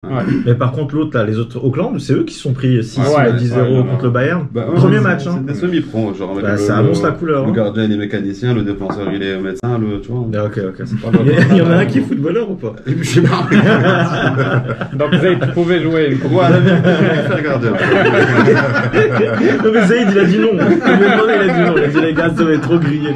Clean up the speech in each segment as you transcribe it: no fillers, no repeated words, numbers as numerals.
Ouais. Mais par contre, l'autre, là, les autres Auckland, c'est eux qui se sont pris 6 Ouais, à 10-0 contre le Bayern. Premier match, hein. C'est des semi-pro, genre. Avec Ça annonce la couleur. Le Hein. gardien, il est mécanicien, le défenseur, il est médecin, tu vois. Ah, ok. Il y en a un qui est footballeur ou pas? Je sais pas. Donc Zayd pouvait jouer une coupe. Ouais, faire gardien. Non, mais Zayd, il a dit non. Il a dit non. Il a dit, les gars, ça va être trop grillé.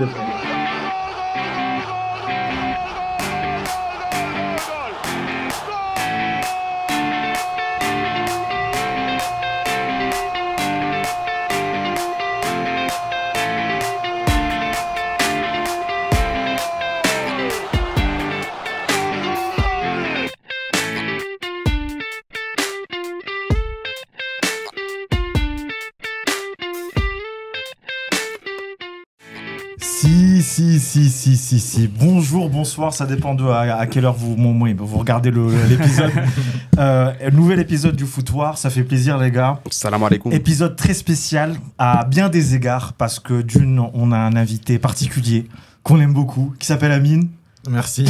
Si. Bonjour, bonsoir, ça dépend de à quelle heure vous regardez l'épisode. Nouvel épisode du Foutoir, ça fait plaisir les gars. Salam alaikum. Épisode très spécial à bien des égards parce que d'une, on a un invité particulier qu'on aime beaucoup, qui s'appelle Amine. Merci.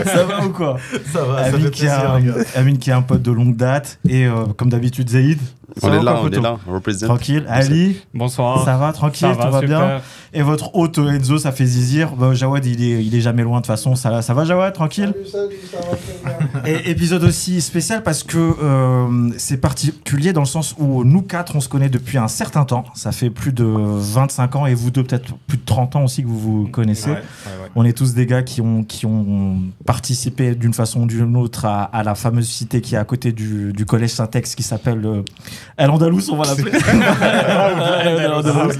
Ça va ou quoi? Ça va, ça fait Amine plaisir, les gars. Amine qui est un pote de longue date et comme d'habitude Zaïd. On est là, represent. Tranquille. Ali, Bonsoir. ça va, tranquille, Ça va, tout va super. bien. Et votre hôte Enzo, ça fait zizir. Jawad, il est jamais loin de toute façon. Ça va Jawad, tranquille. Salut, ça va très bien. Et épisode aussi spécial parce que c'est particulier dans le sens où nous quatre, on se connaît depuis un certain temps. Ça fait plus de 25 ans et vous deux peut-être plus de 30 ans aussi que vous vous connaissez. Ouais. On est tous des gars qui ont participé d'une façon ou d'une autre à la fameuse cité qui est à côté du collège Saint-Ex qui s'appelle El Andalous, on va l'appeler. El Andalous.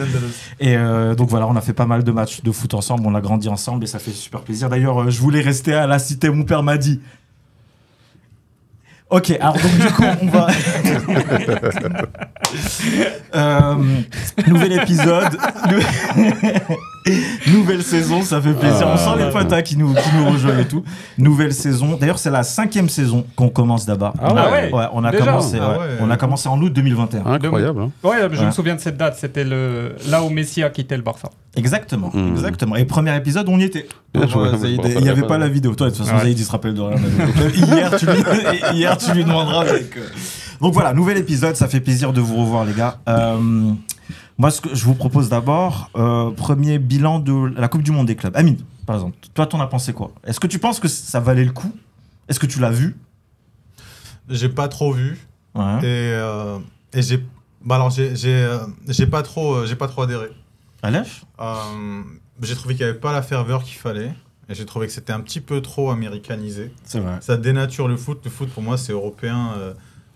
Et donc voilà, on a fait pas mal de matchs de foot ensemble, on a grandi ensemble et ça fait super plaisir. D'ailleurs, je voulais rester à la cité, mon père m'a dit. Ok, alors donc du coup, on va... nouvel épisode, nouvelle saison, ça fait plaisir. On sent les potas qui nous rejoignent et tout. Nouvelle saison. D'ailleurs, c'est la 5e saison qu'on commence d'abord. Ah ouais. On a Déjà commencé. On a commencé en août 2021. Incroyable. Hein. Ouais, je me souviens de cette date. C'était là où Messi a quitté le Barça. Exactement. Et premier épisode, on y était. Bien joué. Zaïd, il n'y avait pas la vidéo. Toi, de toute façon, Zaïd, il se rappelle de rien. Hier, tu lui demanderas. Donc voilà, nouvel épisode. Ça fait plaisir de vous revoir, les gars. Moi, ce que je vous propose d'abord, premier bilan de la Coupe du Monde des clubs. Amine, par exemple, toi, t'en as pensé quoi? Est-ce que tu penses que ça valait le coup? Est-ce que tu l'as vu? J'ai pas trop vu. Ouais. Et j'ai pas trop adhéré. Alef? J'ai trouvé qu'il n'y avait pas la ferveur qu'il fallait. Et j'ai trouvé que c'était un petit peu trop américanisé. C'est vrai. Ça dénature le foot. Le foot, pour moi, c'est européen,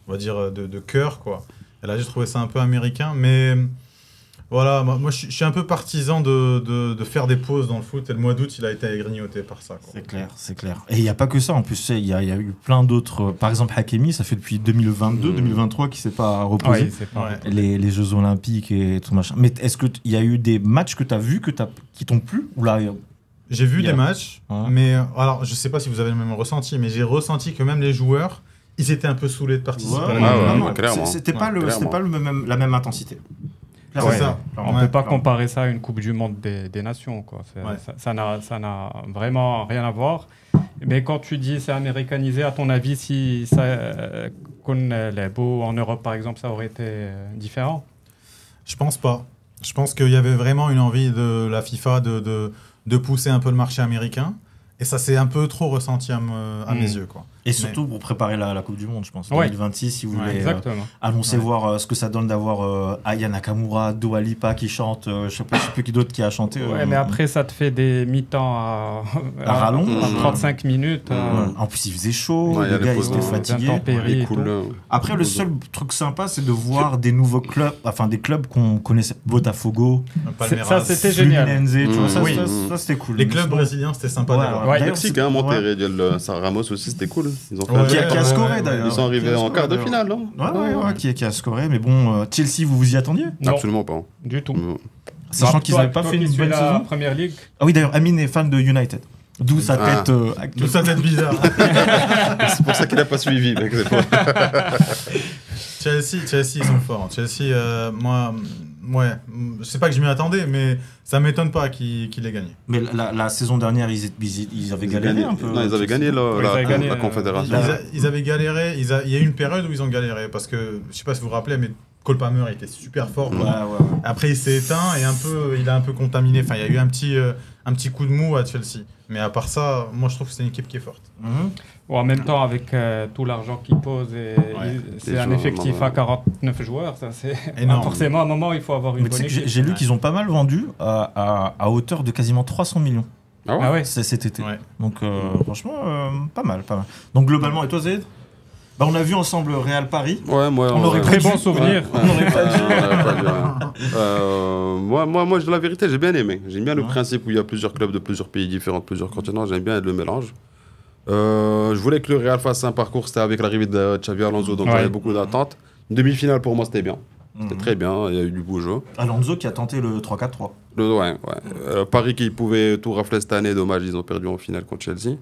on va dire, de cœur, quoi. Et là, j'ai trouvé ça un peu américain. Mais voilà, moi je suis un peu partisan de faire des pauses dans le foot. Et le mois d'août, il a été grignoté par ça, quoi. C'est clair. Et il n'y a pas que ça. En plus, il y a eu plein d'autres. Par exemple, Hakimi, ça fait depuis 2022-2023 qu'il ne s'est pas reposé. Ouais, c'est pas Ouais. Les Jeux Olympiques et tout machin. Mais est-ce qu'il y a eu des matchs que tu as vus qui t'ont plu? Ou là, J'ai vu Il y a- des matchs, Ouais. mais alors je sais pas si vous avez le même ressenti, mais j'ai ressenti que même les joueurs, ils étaient un peu saoulés de participer à la ouais, Coupe du ouais, Monde. ouais. Clairement. C'était pas, Clairement. la même intensité. C'est Clairement. ça. On Ouais. peut pas comparer ça à une Coupe du Monde des Nations, quoi. Ouais. Ça n'a vraiment rien à voir. Mais quand tu dis c'est américanisé, à ton avis, si ça, qu'on les beaux en Europe, par exemple, ça aurait été différent? Je pense pas. Je pense qu'il y avait vraiment une envie de la FIFA de pousser un peu le marché américain. Et ça s'est un peu trop ressenti à mes yeux, quoi. Et surtout pour préparer la Coupe du Monde, je pense. Ouais. 2026, si vous voulez Exactement. annoncer, Ouais. voir ce que ça donne d'avoir Aya Nakamura, Dua Lipa qui chante, je sais plus qui d'autre qui a chanté. Ouais, mais après, ça te fait des mi-temps À rallonge. 35 minutes. Ouais. En plus, il faisait chaud, Ouais, il y a les gars les ils pauses, étaient ouais, fatigués. d'intempéries. Il est cool. Après, le seul truc sympa, c'est de voir des nouveaux clubs, enfin des clubs qu'on connaissait, Botafogo, Palmeiras. Ça, c'était génial. Fluminense, tu vois, Oui. ça, c'était cool. Les clubs brésiliens, c'était sympa Ouais, d'avoir. ouais. D'ailleurs, Mexique, c'est- hein, ouais. Monterrey, San Ramos aussi, c'était cool. Ils ont fait Ouais. Qui a scoré Ouais, d'ailleurs. Ils sont arrivés Qui a en scoré, quart de d'ailleurs. finale, non? Ouais, qui a scoré, mais bon, Chelsea, vous vous y attendiez? Non, Absolument pas. du tout. Sachant qu'ils n'avaient pas fait une bonne la saison. Première Ligue. Ah oui, d'ailleurs, Amine est fan de United. D'où sa Ah. tête. Tout ça tête bizarre. C'est pour ça qu'il a pas suivi. Mec, c'est pas... Chelsea, ils sont forts. Chelsea, moi, Ouais, je sais pas que je m'y attendais, mais ça m'étonne pas qu'il ait gagné. Mais la saison dernière, ils avaient galéré un peu. Non, ils avaient gagné ils avaient gagné, la Confédération. Ils avaient galéré, il y a eu une période où ils ont galéré, parce que, je sais pas si vous vous rappelez, mais Cole Palmer était super fort. Ouais. Après, il s'est éteint et il a un peu contaminé. Enfin, il y a eu un petit coup de mou à Chelsea. Mais à part ça, moi, je trouve que c'est une équipe qui est forte. Ou en même temps, avec tout l'argent qu'ils posent, c'est un joueurs, effectif à 49 joueurs. Ça, c'est énorme. forcément, à un moment, il faut avoir une Mais tu bonne sais que équipe. j'ai lu qu'ils ont pas mal vendu à hauteur de quasiment 300 millions Ah ouais, Ah ouais. cet été. Ouais. Donc franchement, pas mal. Donc globalement, et toi Zaid? Bah, on a vu ensemble Real Paris. Ouais, moi, On aurait Très dû- bon souvenir. Ouais. On n'aurait pas dû. On aurait pas dû, ouais. Moi, la vérité, j'ai bien aimé. J'aime bien le Ouais. principe où il y a plusieurs clubs de plusieurs pays différents, de plusieurs continents. J'aime bien le mélange. Je voulais que le Real fasse un parcours, c'était avec l'arrivée de Xavi Alonso, donc Ouais. j'avais beaucoup d'attentes. Une demi-finale, pour moi, c'était bien. C'était Mhm. très bien, il y a eu du beau jeu. Alonso qui a tenté le 3-4-3. Ouais. Paris qui pouvait tout rafler cette année, dommage, ils ont perdu en finale contre Chelsea.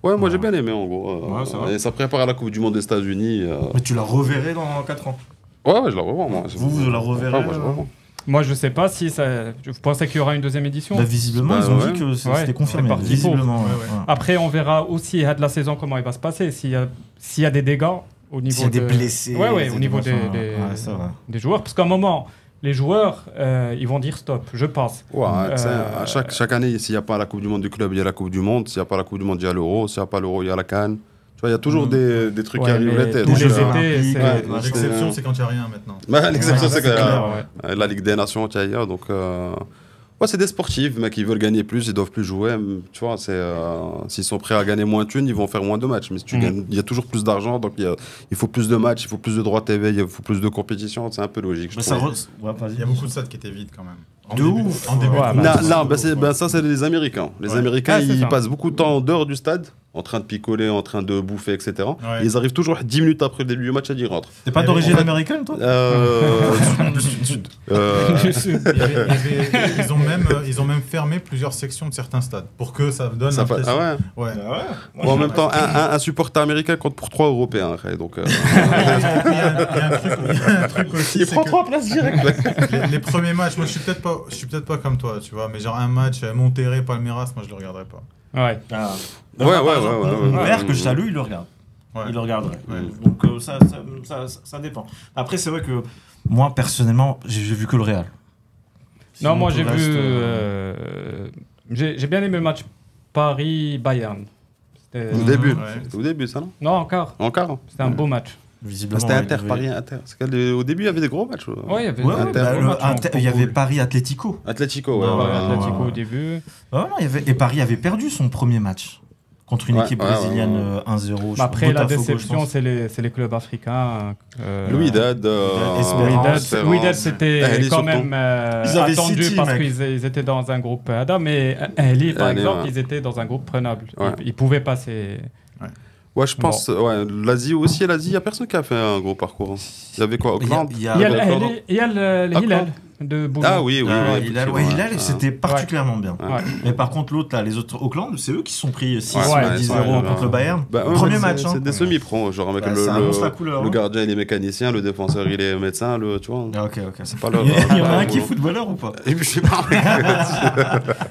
Ouais, moi j'ai bien aimé en gros. Ouais, ça va. Et ça prépare à la Coupe du Monde des États-Unis. Mais tu la reverrais dans 4 ans. Ouais, je la revois moi. Vous la reverrez, Ouais, moi, je la revois. Moi, je sais pas si ça. Vous pensez qu'il y aura une deuxième édition? Bah, visiblement, Bah, ils ont ouais. dit que Ouais, c'était confirmé. c'est parti Visiblement, pour. ouais. Ouais, ouais. Après, on verra aussi de la saison comment il va se passer. S'il y a des dégâts au niveau S'il y a des de- blessés. Ouais, des au niveau machins, des ouais, c'est vrai. des joueurs. Parce qu'à un moment, les joueurs, ils vont dire stop, je passe. Ouais, tu sais, Euh, à chaque année, s'il n'y a pas la Coupe du Monde du club, il y a la Coupe du Monde. S'il n'y a pas la Coupe du Monde, il y a l'Euro. S'il n'y a pas l'Euro, il y a la CAN. Tu vois, il y a toujours des trucs qui Ouais, arrivent mais l'été. tous donc, les euh, étés, c'est. ouais, L'exception, c'est quand il n'y a rien maintenant. Bah, l'exception, Ouais, c'est c'est que clair, la Ligue des Nations, tu vois, donc. Ouais, c'est des sportifs, mec, ils veulent gagner plus, ils doivent plus jouer. Tu vois, s'ils sont prêts à gagner moins de thunes, ils vont faire moins de matchs. Mais si tu gagnes, il y a toujours plus d'argent, donc il faut plus de matchs, il faut plus de droits TV, il faut plus de compétition. C'est un peu logique. Je Mais ça trouve. ouais, vas-y. Il y a beaucoup de stades qui étaient vides quand même. En De début, ouf. En début. Ouais, de bah, compétition. Ça, c'est les Américains. Les Ouais. Américains, Ah, c'est ils ça. passent beaucoup de temps en dehors du stade, en train de picoler, en train de bouffer, etc. Ouais. Et ils arrivent toujours 10 minutes après le début du match à dire rentre. T'es pas Mais d'origine en fait- américaine, toi Sud. Ils ont même fermé plusieurs sections de certains stades pour que ça donne Ça passe- l'impression. ah ouais. Ouais. Bon, en même temps, un supporter américain compte pour 3 Européens. Après, donc, Il y a un truc aussi. il c'est prend que 3 places direct. les premiers matchs, moi je suis peut-être pas comme toi, tu vois, mais genre un match Monterrey Palmeiras, moi je le regarderai pas. Ouais. Ouais, ouais. Mon père, que je salue, il le regarde. Ouais. Il le regarderait. Ouais. Donc ça dépend. Après, c'est vrai que moi, personnellement, j'ai vu que le Real. Non, Sinon, moi tout j'ai le reste, vu. J'ai bien aimé le match Paris-Bayern. C'était- Au début. Ouais. C'était au début, ça, non Non, encore. Encore. C'était un beau match. visiblement. C'était ouais, Inter, il devait- Paris, Inter. Au début, il y avait des gros matchs. Ouais, il y avait Ouais, des bah, gros le matchs en Inter- il y avait poule. Paris-Atlético. Atlético, ouais. Ouais, Ouais, ouais, Atlético ouais. au début. Ah, non, et Paris avait perdu son premier match contre une Ouais, équipe ouais, brésilienne ouais, 1-0. Bah, après, la Botafogo, je déception, pense. c'est les clubs africains. Louis Dad. Wydad, c'était Ahly quand surtout. même Ils avaient attendu City, parce mec. qu'ils étaient dans un groupe Adam, mais Ahly, par Ahly, exemple, ouais. ils étaient dans un groupe prenable. Ouais. Ils pouvaient passer. Ouais, je pense. Ouais, l'Asie aussi, il n'y a personne qui a fait un gros parcours. hein. Il y avait quoi, Auckland Il y Il y a a- le Hilal de Boulogne. Ah oui, oui. Ah, oui, Hilal, effectivement, ouais, Hilal, ouais. c'était particulièrement bien. Ouais. Ouais. Mais par contre, l'autre, là, les autres Auckland, c'est eux qui se sont pris 6 Ouais, ou ouais, 10-0 ouais, contre le Bayern. Bah, ouais, Premier mais match. c'est- hein. C'est des semi-pros, genre avec Bah, ça annonce la couleur, le hein. gardien, il est mécanicien, le défenseur, il est médecin, tu vois. Ah, ok, ok. C'est pas leur. Il y en a un leur qui est boulot. footballeur ou pas Et puis je sais pas.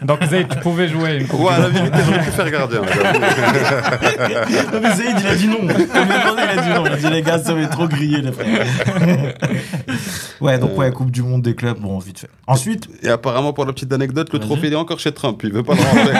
Donc, Zayd, tu pouvais jouer une coupe Ouais, du la Monde. vérité, j'aurais pu faire gardien. Non, mais Zayd, il a dit non. Il m'a demandé, il a dit non. Il a dit les gars, ça va être trop grillé, les frères. Ouais, donc ouais, Coupe du Monde des clubs, bon, vite fait. Ensuite, Et apparemment, pour la petite anecdote, le Vas-y. trophée il est encore chez Trump. Il veut pas le rendre.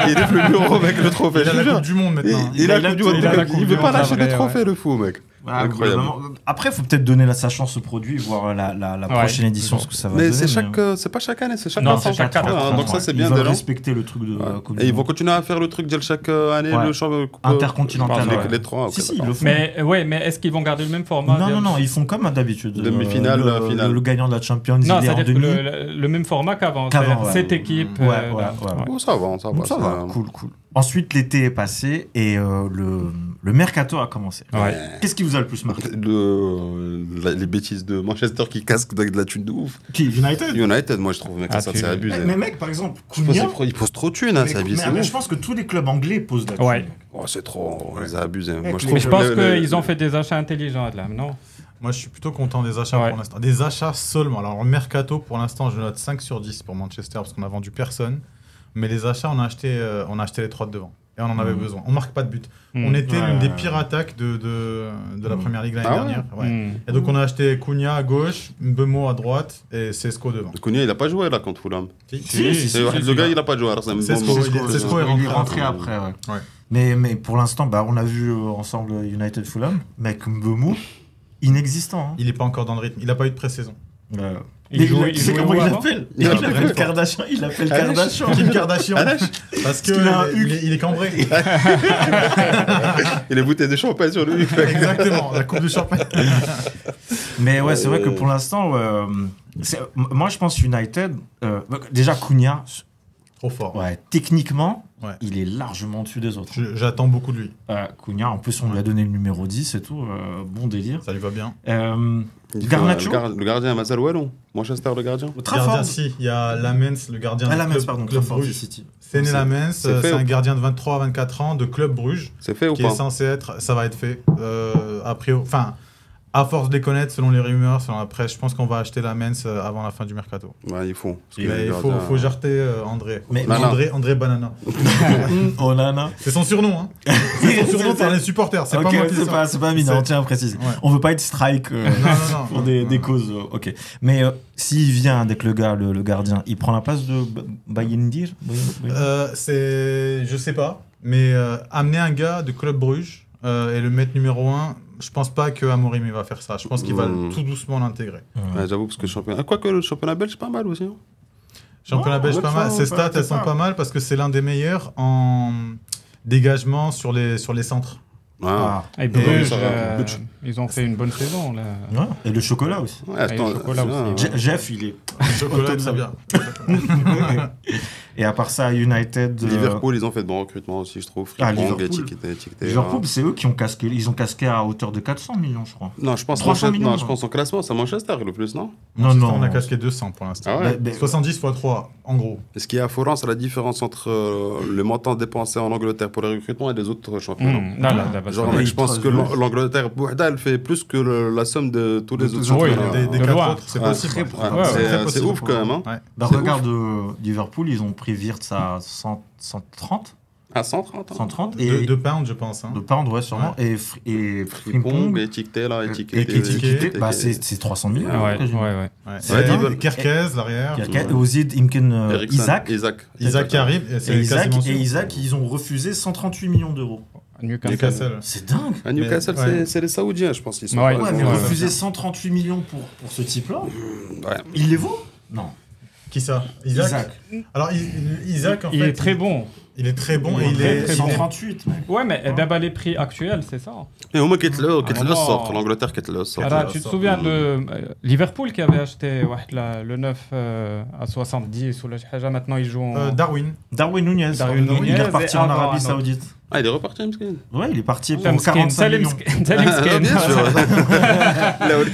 Il est plus bureau avec le trophée. Il a je te la jure. Coupe du Monde maintenant. Il a la Coupe du Monde. il a la Coupe Il du veut pas Monde, lâcher c'est des vrai, trophées, le fou, mec. Incroyable. après, il faut peut-être donner sa chance au produit, voir la prochaine édition, ce que ça va Mais donner. c'est pas chaque année, c'est chaque Non, ans. c'est chaque fois, année. hein, donc ça, c'est bien Ils veulent de là. respecter le truc de la Coupe Et du ils vont Monde. continuer à faire le truc de chaque année, Ouais. le championnat Intercontinental, je pense, ouais. les trois. Si, ok, si, ils d'accord. le font. Mais est-ce qu'ils vont garder le même format Non, ils font comme d'habitude. Demi-finale, finale. Le gagnant de la Champions, Non, il est en c'est-à-dire que demi. le même format qu'avant. Qu'avant, C'est-à-dire ouais. 7 équipes. Ouais, là. ouais. Oh, ça va, ça va. Ça va, cool. Ensuite, l'été est passé et le mercato a commencé. Ouais. Qu'est-ce qui vous a le plus marqué? Les bêtises de Manchester qui casquent de la thune de ouf. Qui? United? United, moi je trouve, mec, Ah, ça tu- c'est abusé. Mais mec, par exemple, Je pense Cunha. qu'ils posent trop de thunes, hein, c'est abusé. Mais je pense que tous les clubs anglais posent là-dessus. Ouais. Oh, c'est trop, ils ont abusé. Moi, je Mais trouve Mais je pense que qu'ils ont fait des achats intelligents là, non? Moi, je suis plutôt content des achats Ouais. pour l'instant. Des achats seulement. Alors, en mercato, pour l'instant, je note 5 sur 10 pour Manchester parce qu'on a vendu personne. Mais les achats, on a acheté les 3 de devant. Et on en avait besoin. On marque pas de but. On était l'une des pires attaques de la Première Ligue l'année dernière. Ouais. Et donc, on a acheté Cunha à gauche, Mbeumo à droite et Sesko devant. Cunha, il a pas joué là contre Fulham. Le gars, il a pas joué. Alors, c'est Sesko Il est rentré après, ouais. Ouais. Mais pour l'instant, on a vu ensemble United Fulham. Mec, Mbeumo, inexistant. Hein. Il est pas encore dans le rythme. Il a pas eu de pré-saison. Il jouait tu sais comment où il avant l'appelle Il l'appelle Kardashian. Il l'appelle Kardashian. Kim Kardashian. Parce que il est cambré. Il est bouteille de champagne sur lui. Exactement, la coupe de champagne. Mais ouais, c'est vrai que pour l'instant, moi je pense United. Déjà Cunha, Trop fort. ouais, techniquement, Ouais. il est largement au-dessus des autres. J'attends beaucoup de lui. Cunha, en plus on lui a donné le numéro 10 et tout, bon délire. Ça lui va bien. Garnacho Le gardien, Marcel Wallon. Manchester, le gardien. Gardien, si. Il y a Lamens, le gardien Lamens, club, pardon, club Trafford Bruges. City. Séné Lamens, c'est fait c'est ou- un gardien de 23-24 ans de club Bruges C'est fait ou qui pas est censé être. Ça va être fait. Enfin, à force de les connaître, selon les rumeurs, selon la presse, je pense qu'on va acheter Lamens avant la fin du mercato. Ouais, il faut. Parce que Mais le il faut gardien- jarter André. Mais- André Banana. Oh nana. C'est son surnom, hein. C'est son surnom par les supporters. C'est Ok, pas moi qui c'est pas mineur, on tient à préciser. Ouais. On veut pas être strike Non. pour des causes. Ok. Mais s'il vient avec le gars, le gardien, il prend la place de Bayendir Je sais pas. Mais amener un gars de club Bruges et le mettre numéro 1, je pense pas que Amorim il va faire ça. Je pense qu'il va tout doucement l'intégrer. Ouais, j'avoue, parce que le championnat. Quoique le championnat belge, c'est pas mal aussi. Hein. Championnat belge, ouais, pas mal. ça, Ses stats, elles sont pas mal parce que c'est l'un des meilleurs en dégagement sur les centres. Ah. Et Bruges, ça va. ils ont fait une bonne saison. Là. Ouais. Et le chocolat aussi. Ouais, attends, le chocolat c'est aussi, bien. Jeff, il est. Chocolat, très bien. Et à part ça, United. Liverpool, ils ont fait de bons recrutements aussi, je trouve. Ah, Frimpong, Liverpool. Étiqueté, Liverpool, c'est eux qui ont casqué. Ils ont casqué à hauteur de 400 millions, je crois. Non, je pense 300 millions, non, je pense en classement, c'est Manchester le plus, non? Non. On a casqué 200 pour l'instant. Ah ouais. 70 x 3, en gros. Et ce qui est affolant, c'est la différence entre le montant dépensé en Angleterre pour les recrutements et les autres championnats. Là, Genre, Ouais, je pense que ouais. l'Angleterre, Bouhda, elle fait plus que la somme de tous les autres Oui, championnats. Des de 4 loin. autres, c'est Ouais. possible. Ouais, Ouais, c'est possible. ouf quand même. Hein. Ouais. Bah, C'est regarde Liverpool, ils ont pris Wirtz à 130 À 130. 130 et 2 pounds, je pense. Hein. de pounds, ouais, sûrement. Et Frimpong, Frimpong, étiqueté là, et étiqueté. bah, c'est 300 millions. Ouais. quasiment. Ouais. Ouais, ils veulent- Kerkez, l'arrière. Et Ozid, Imken, Isaac. Isaac qui arrive. Et Et c'est Isaac, quasiment sûr. et Isaac, ils ont refusé 138 millions d'euros. Newcastle. C'est dingue. À Newcastle, Mais- c'est les Saoudiens, je pense. Ils sont Ouais, pas- Ouais, mais ouais. refuser 138 millions pour ce type-là, Ouais. il les vaut? Non. Qui ça? Isaac. Alors, Isaac, en fait. Il est très bon. Il est très bon et il très, est. très bon. 138, mec. Ouais, mais d'abord les prix actuels, c'est ça. Et au moins, quitte-le Vraiment. sort. L'Angleterre quitte-le sort. Alors, tu te souviens de Liverpool qui avait acheté le 9 à 70 ou le Haja, maintenant ils jouent en... Darwin. Darwin Nunez. Darwin il Nunez est reparti et en avant Arabie un autre. Saoudite. Ah, il est reparti, Mskin. Ouais, il est parti pour Salim 45 millions. Salim Ah, Skin. bien sûr.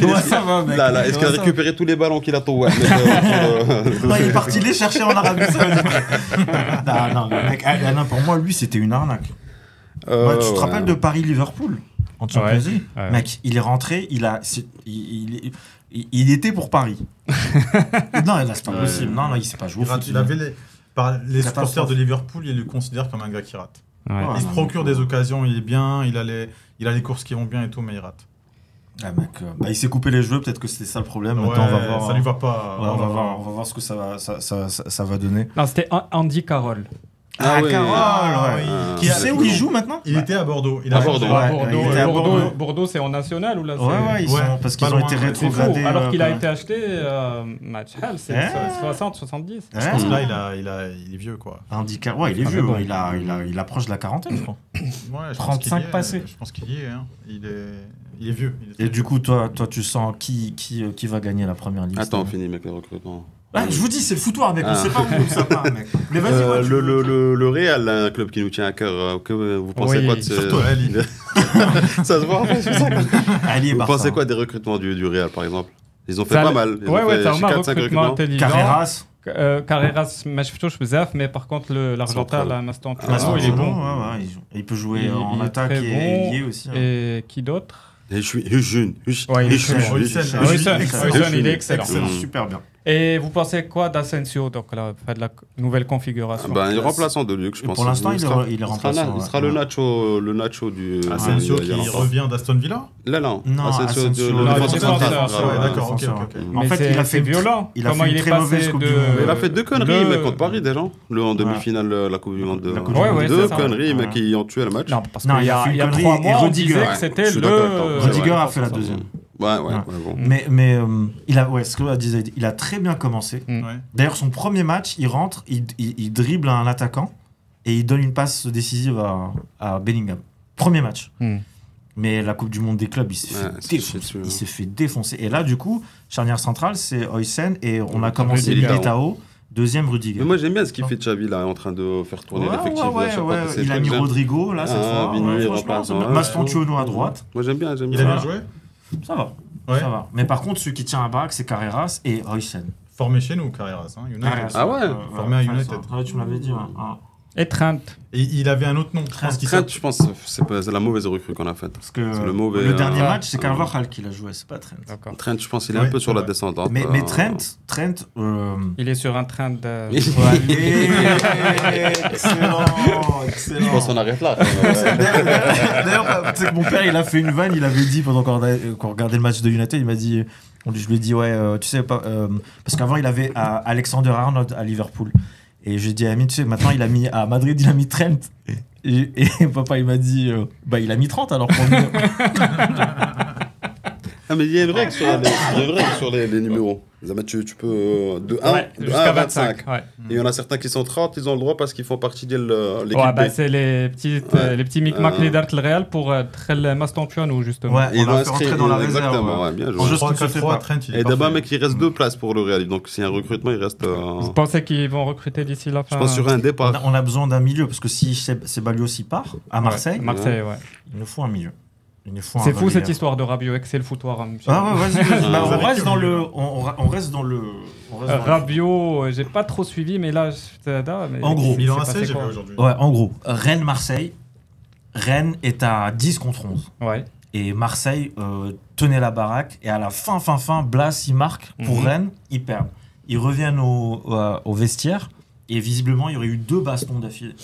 Ouais, ça va, mec. Là, est-ce qu'il a Ouais, ça récupéré tous les ballons qu'il a tombés Non, il est parti les chercher en Arabie Saoudite. Non, mais mec, Alain, pour moi, lui, c'était une arnaque. Ouais, tu te rappelles de Paris-Liverpool en Champions League? Ouais. Mec, il est rentré, il était pour Paris. Non, là, c'est pas possible. Non, il s'est pas joué au foot. Il avait les supporters Catastrophe. de Liverpool, ils le considèrent comme un gars qui rate. Ouais. Ouais. Il se procure des occasions, il est bien, il a les courses qui vont bien et tout, mais il rate. Ah, mec, il s'est coupé les cheveux, peut-être que c'était ça le problème. Ouais, Maintenant, on va voir. ça lui va pas. Ouais, on va voir ce que ça va donner. Non, c'était Andy Carroll. Ah ouais. Carole, Ah, ouais. oui. Tu Ah, sais c'est où cool. il joue maintenant? Il était à Bordeaux. Il À a Bordeaux. changé. Ouais. il était à Bordeaux. Bordeaux, c'est en national ou là c'est... Ouais, ils sont, Ouais, parce pas qu'ils ont loin, été ouais. C'est fou, rétrogradés. alors qu'il a ouais. été acheté match hall, c'est Ouais. 60-70. Je pense que là, il est vieux, quoi. Handicap. Ouais, il est Ah, vieux. mais bon. Ouais, il approche de la quarantaine, je crois. Ouais, je pense 35 qu'il y est, passés. Je pense qu'il y est. Hein. Il est vieux. Il est Et du coup, toi, tu sens qui va gagner la première ligue? Attends, on cette année? finit, mec, le recrutement. Ah, je vous dis, c'est le foutoir, mec. On Ah. sait pas où ça part, mec. Mais vas-y, ouais, Le Real, un club qui nous tient à cœur, que vous pensez Oui, quoi de ce... surtout Ali. Ça se voit en fait, c'est ça. Allez, Vous Barça. pensez quoi des recrutements du Real, par exemple? Ils ont fait Ça- pas mal. Ils ont Ouais, fait t'as remarqué 4-5 recrutement recrutements. intelligent. Carreras. Carreras, ما شفتوش بزاف, mais par contre l'Argentin Central. là, Maston, Ah, il est bon. Ouais, il peut jouer en Il est attaque très et bon. ailier aussi. Hein. Et qui d'autre? Je suis jeune. Ouais, il est très bon. Højlund, il est excellent. Super bien. Et vous pensez quoi d'Asensio, donc là, de la nouvelle configuration? Il est remplaçant de Luc, je pense. Pour l'instant, il est remplaçant. Il sera le Nacho du. Asensio qui revient d'Aston Villa. Là, Non, Asensio Asensio, le non, défenseur défenseur, central. ouais, D'accord, ok. En fait, il a fait violent. il a Comment fait il une est très passé mauvaise Coupe de... du Monde. Il a fait 2 conneries, mais contre Paris déjà. En demi-finale, la Coupe du Monde. La Coupe du Monde. Ouais, 2 c'est ça. conneries, mais qui ont tué le match. Non, parce Non, qu'il y a il a fait une 3 connerie, mois, et on Rudiger, disait ouais, que c'était je suis le... d'accord avec toi. Rudiger a fait la deuxième. Ouais, Ouais. bon. Mais il a, ce que dit Zaid, il a très bien commencé. Mm. Ouais. D'ailleurs, son premier match, il rentre, il dribble un attaquant et il donne une passe décisive à Bellingham. Premier match. Mm. Mais la Coupe du Monde des clubs, il s'est Ouais, fait c'est défoncer. chier Il dessus, s'est fait défoncer. Et là, du coup, charnière centrale, c'est Højlund et on a commencé Rudiger. Militao, deuxième Rudiger. Mais moi, j'aime bien ce qu'il fait Xavi là, en train de faire tourner l'effectif. à chaque fois que c'est Il a mis j'aime. Rodrigo, là, cette fois. Vigny, Ouais, remplace, franchement, ouais. Mastantuono à droite. Moi, j'aime bien. Il a bien joué. Ça va. Ouais. Ça va. Mais par contre, celui qui tient à baraque, c'est Carreras et Højlund. Formé chez nous, Carreras. United. Ah ouais. Formé à United. Ouais, tu me l'avais dit. Ouais. Et Trent. Et il avait un autre nom. Je pense qu'il Trent, je pense, c'est la mauvaise recrue qu'on a faite. Parce que C'est le mauvais, le dernier ah, match, c'est Carvajal qui l'a joué, c'est pas Trent. D'accord. Trent, je pense, il est Ouais, un peu sur la ouais. descendante. Mais Trent, Il est sur un train de... Allez, excellent. Je pense qu'on arrête là. D'ailleurs, tu sais que mon père, il a fait une vanne, il avait dit pendant qu'on regardait le match de United, il m'a dit, je lui ai dit, ouais, tu sais pas, parce qu'avant il avait Alexander Arnold à Liverpool. Et je lui ai dit, Ami, tu sais, maintenant il a mis à Madrid, il a mis Trent. Et papa, il m'a dit, il a mis 30 alors pour lui. Ah, mais il y a une règle sur les numéros. Tu peux de 1 Ouais, à jusqu'à 25. 25. Ouais. Et il y en a certains qui sont 30, ils ont le droit parce qu'ils font partie de l'équipe. Ouais, B. c'est les petits micmacs les d'art le Real pour le Mastantuono, justement. Ouais, Et ils on l'ont l'a fait rentrer inscrit dans la réserve. exactement. Ouais, bien joué. En jeu, 3-4-3, Trent, il est Et d'abord, parfait. mec, il reste 2 places pour le Real. Donc, s'il y a un recrutement, il reste. Vous pensez qu'ils vont recruter d'ici la fin? Je pense sur un départ. On a besoin d'un milieu, parce que si Ceballos y part à Marseille, Ouais, Marseille, ouais. il nous faut un milieu. Il nous faut un C'est fou relayeur. cette histoire de Rabiot, que c'est le foutoir. Hein, monsieur. Ah ouais, vas-y. Vous on avez reste que dans le- le. On reste dans le. Rabiot, j'ai pas trop suivi, mais là, En gros. Milan c'est AC, passé j'ai quoi vu aujourd'hui. Ouais, en gros, Rennes-Marseille. Rennes est à 10 contre 11. Ouais. Et Marseille tenait la baraque. Et à la fin, Blas, il marque pour Mhm. Rennes. Ils perdent. Ils reviennent au vestiaire. Et visiblement, il y aurait eu 2 bastons d'affilée.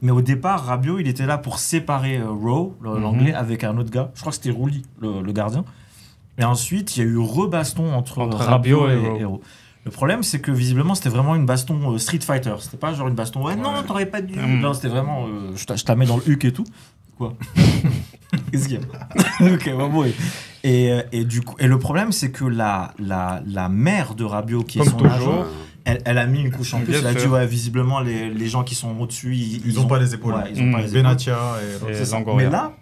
Mais au départ, Rabiot, il était là pour séparer Rowe, l'anglais, avec un autre gars. Je crois que c'était Rouli, le gardien. Et ensuite, il y a eu rebaston entre Rabiot et Rowe. Le problème, c'est que visiblement, c'était vraiment une baston Street Fighter. C'était pas genre une baston, ouais, non, t'aurais pas dû. Non, c'était vraiment, je te la mets dans le huc et tout. Quoi? Qu'est-ce qu'il y a? Ok, bon. Et du coup, et le problème, c'est que la mère de Rabiot, qui est Comme son toujours. agent, elle a mis une couche en plus. Bien Elle a dit, sûr. ouais, visiblement, les gens qui sont au-dessus, Ils ont pas les épaules. Ouais, ils ont pas les épaules. Benatia et Et C'est ça. Longoria.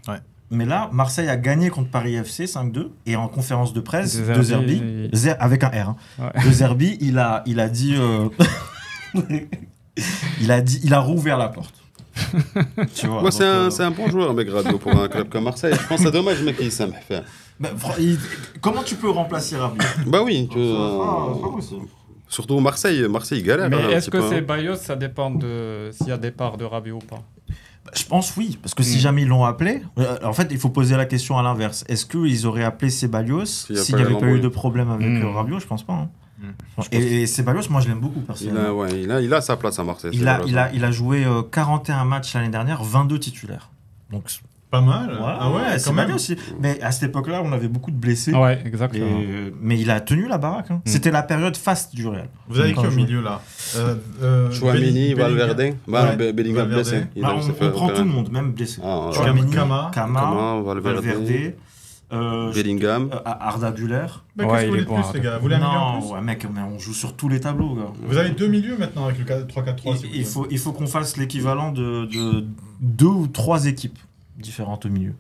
Mais là, Marseille a gagné contre Paris FC 5-2 et en conférence de presse De de Zerbi, Zerbi, avec un R. Hein. Ouais. De Zerbi, il a dit, il a rouvert la porte. Tu vois, Moi, donc, c'est un bon joueur, mec, Rabiot, pour un club comme Marseille. Je pense que c'est dommage, mec, qu'il s'aime faire. comment tu peux remplacer Rabiot? Bah oui, C'est pas possible. surtout Marseille, il galère. Mais un est-ce petit que peu, c'est hein. Bayos, ça dépend de s'il y a départ de Rabiot ou pas? Je pense oui, parce que si jamais ils l'ont appelé, en fait, il faut poser la question à l'inverse. Est-ce qu'ils auraient appelé Ceballos s'il n'y avait pas eu de problème avec Rabiot? Je pense pas. Hein. Et Ceballos, moi, je l'aime beaucoup personnellement. Il a sa place à Marseille. Il a joué 41 matchs l'année dernière, 22 titulaires. Donc, Pas mal. ouais, Ah ouais, c'est quand même. mal aussi. Mais à cette époque-là, on avait beaucoup de blessés. Ouais, exactement. Mais il a tenu la baraque. Hein. C'était la période faste du Real. Vous avez qui Quand au je- milieu là Chouamini, Valverde. Bellingham Valverde. blessé. Il Bah, s'est on fait prend tout opérer. le monde, même blessé. Ah, Chouamini, Kama, Kama, Valverde, Valverde, Bellingham. Arda Güler. Mais Ouais, qu'est-ce que il vous est voulez de bon, plus, les gars? Vous voulez un milieu en Non, plus? ouais, mec, mais on joue sur tous les tableaux, gars. Vous avez 2 milieux maintenant avec le 3-4-3. si vous Il voulez. faut qu'on fasse l'équivalent de 2 ou 3 équipes différentes au milieu.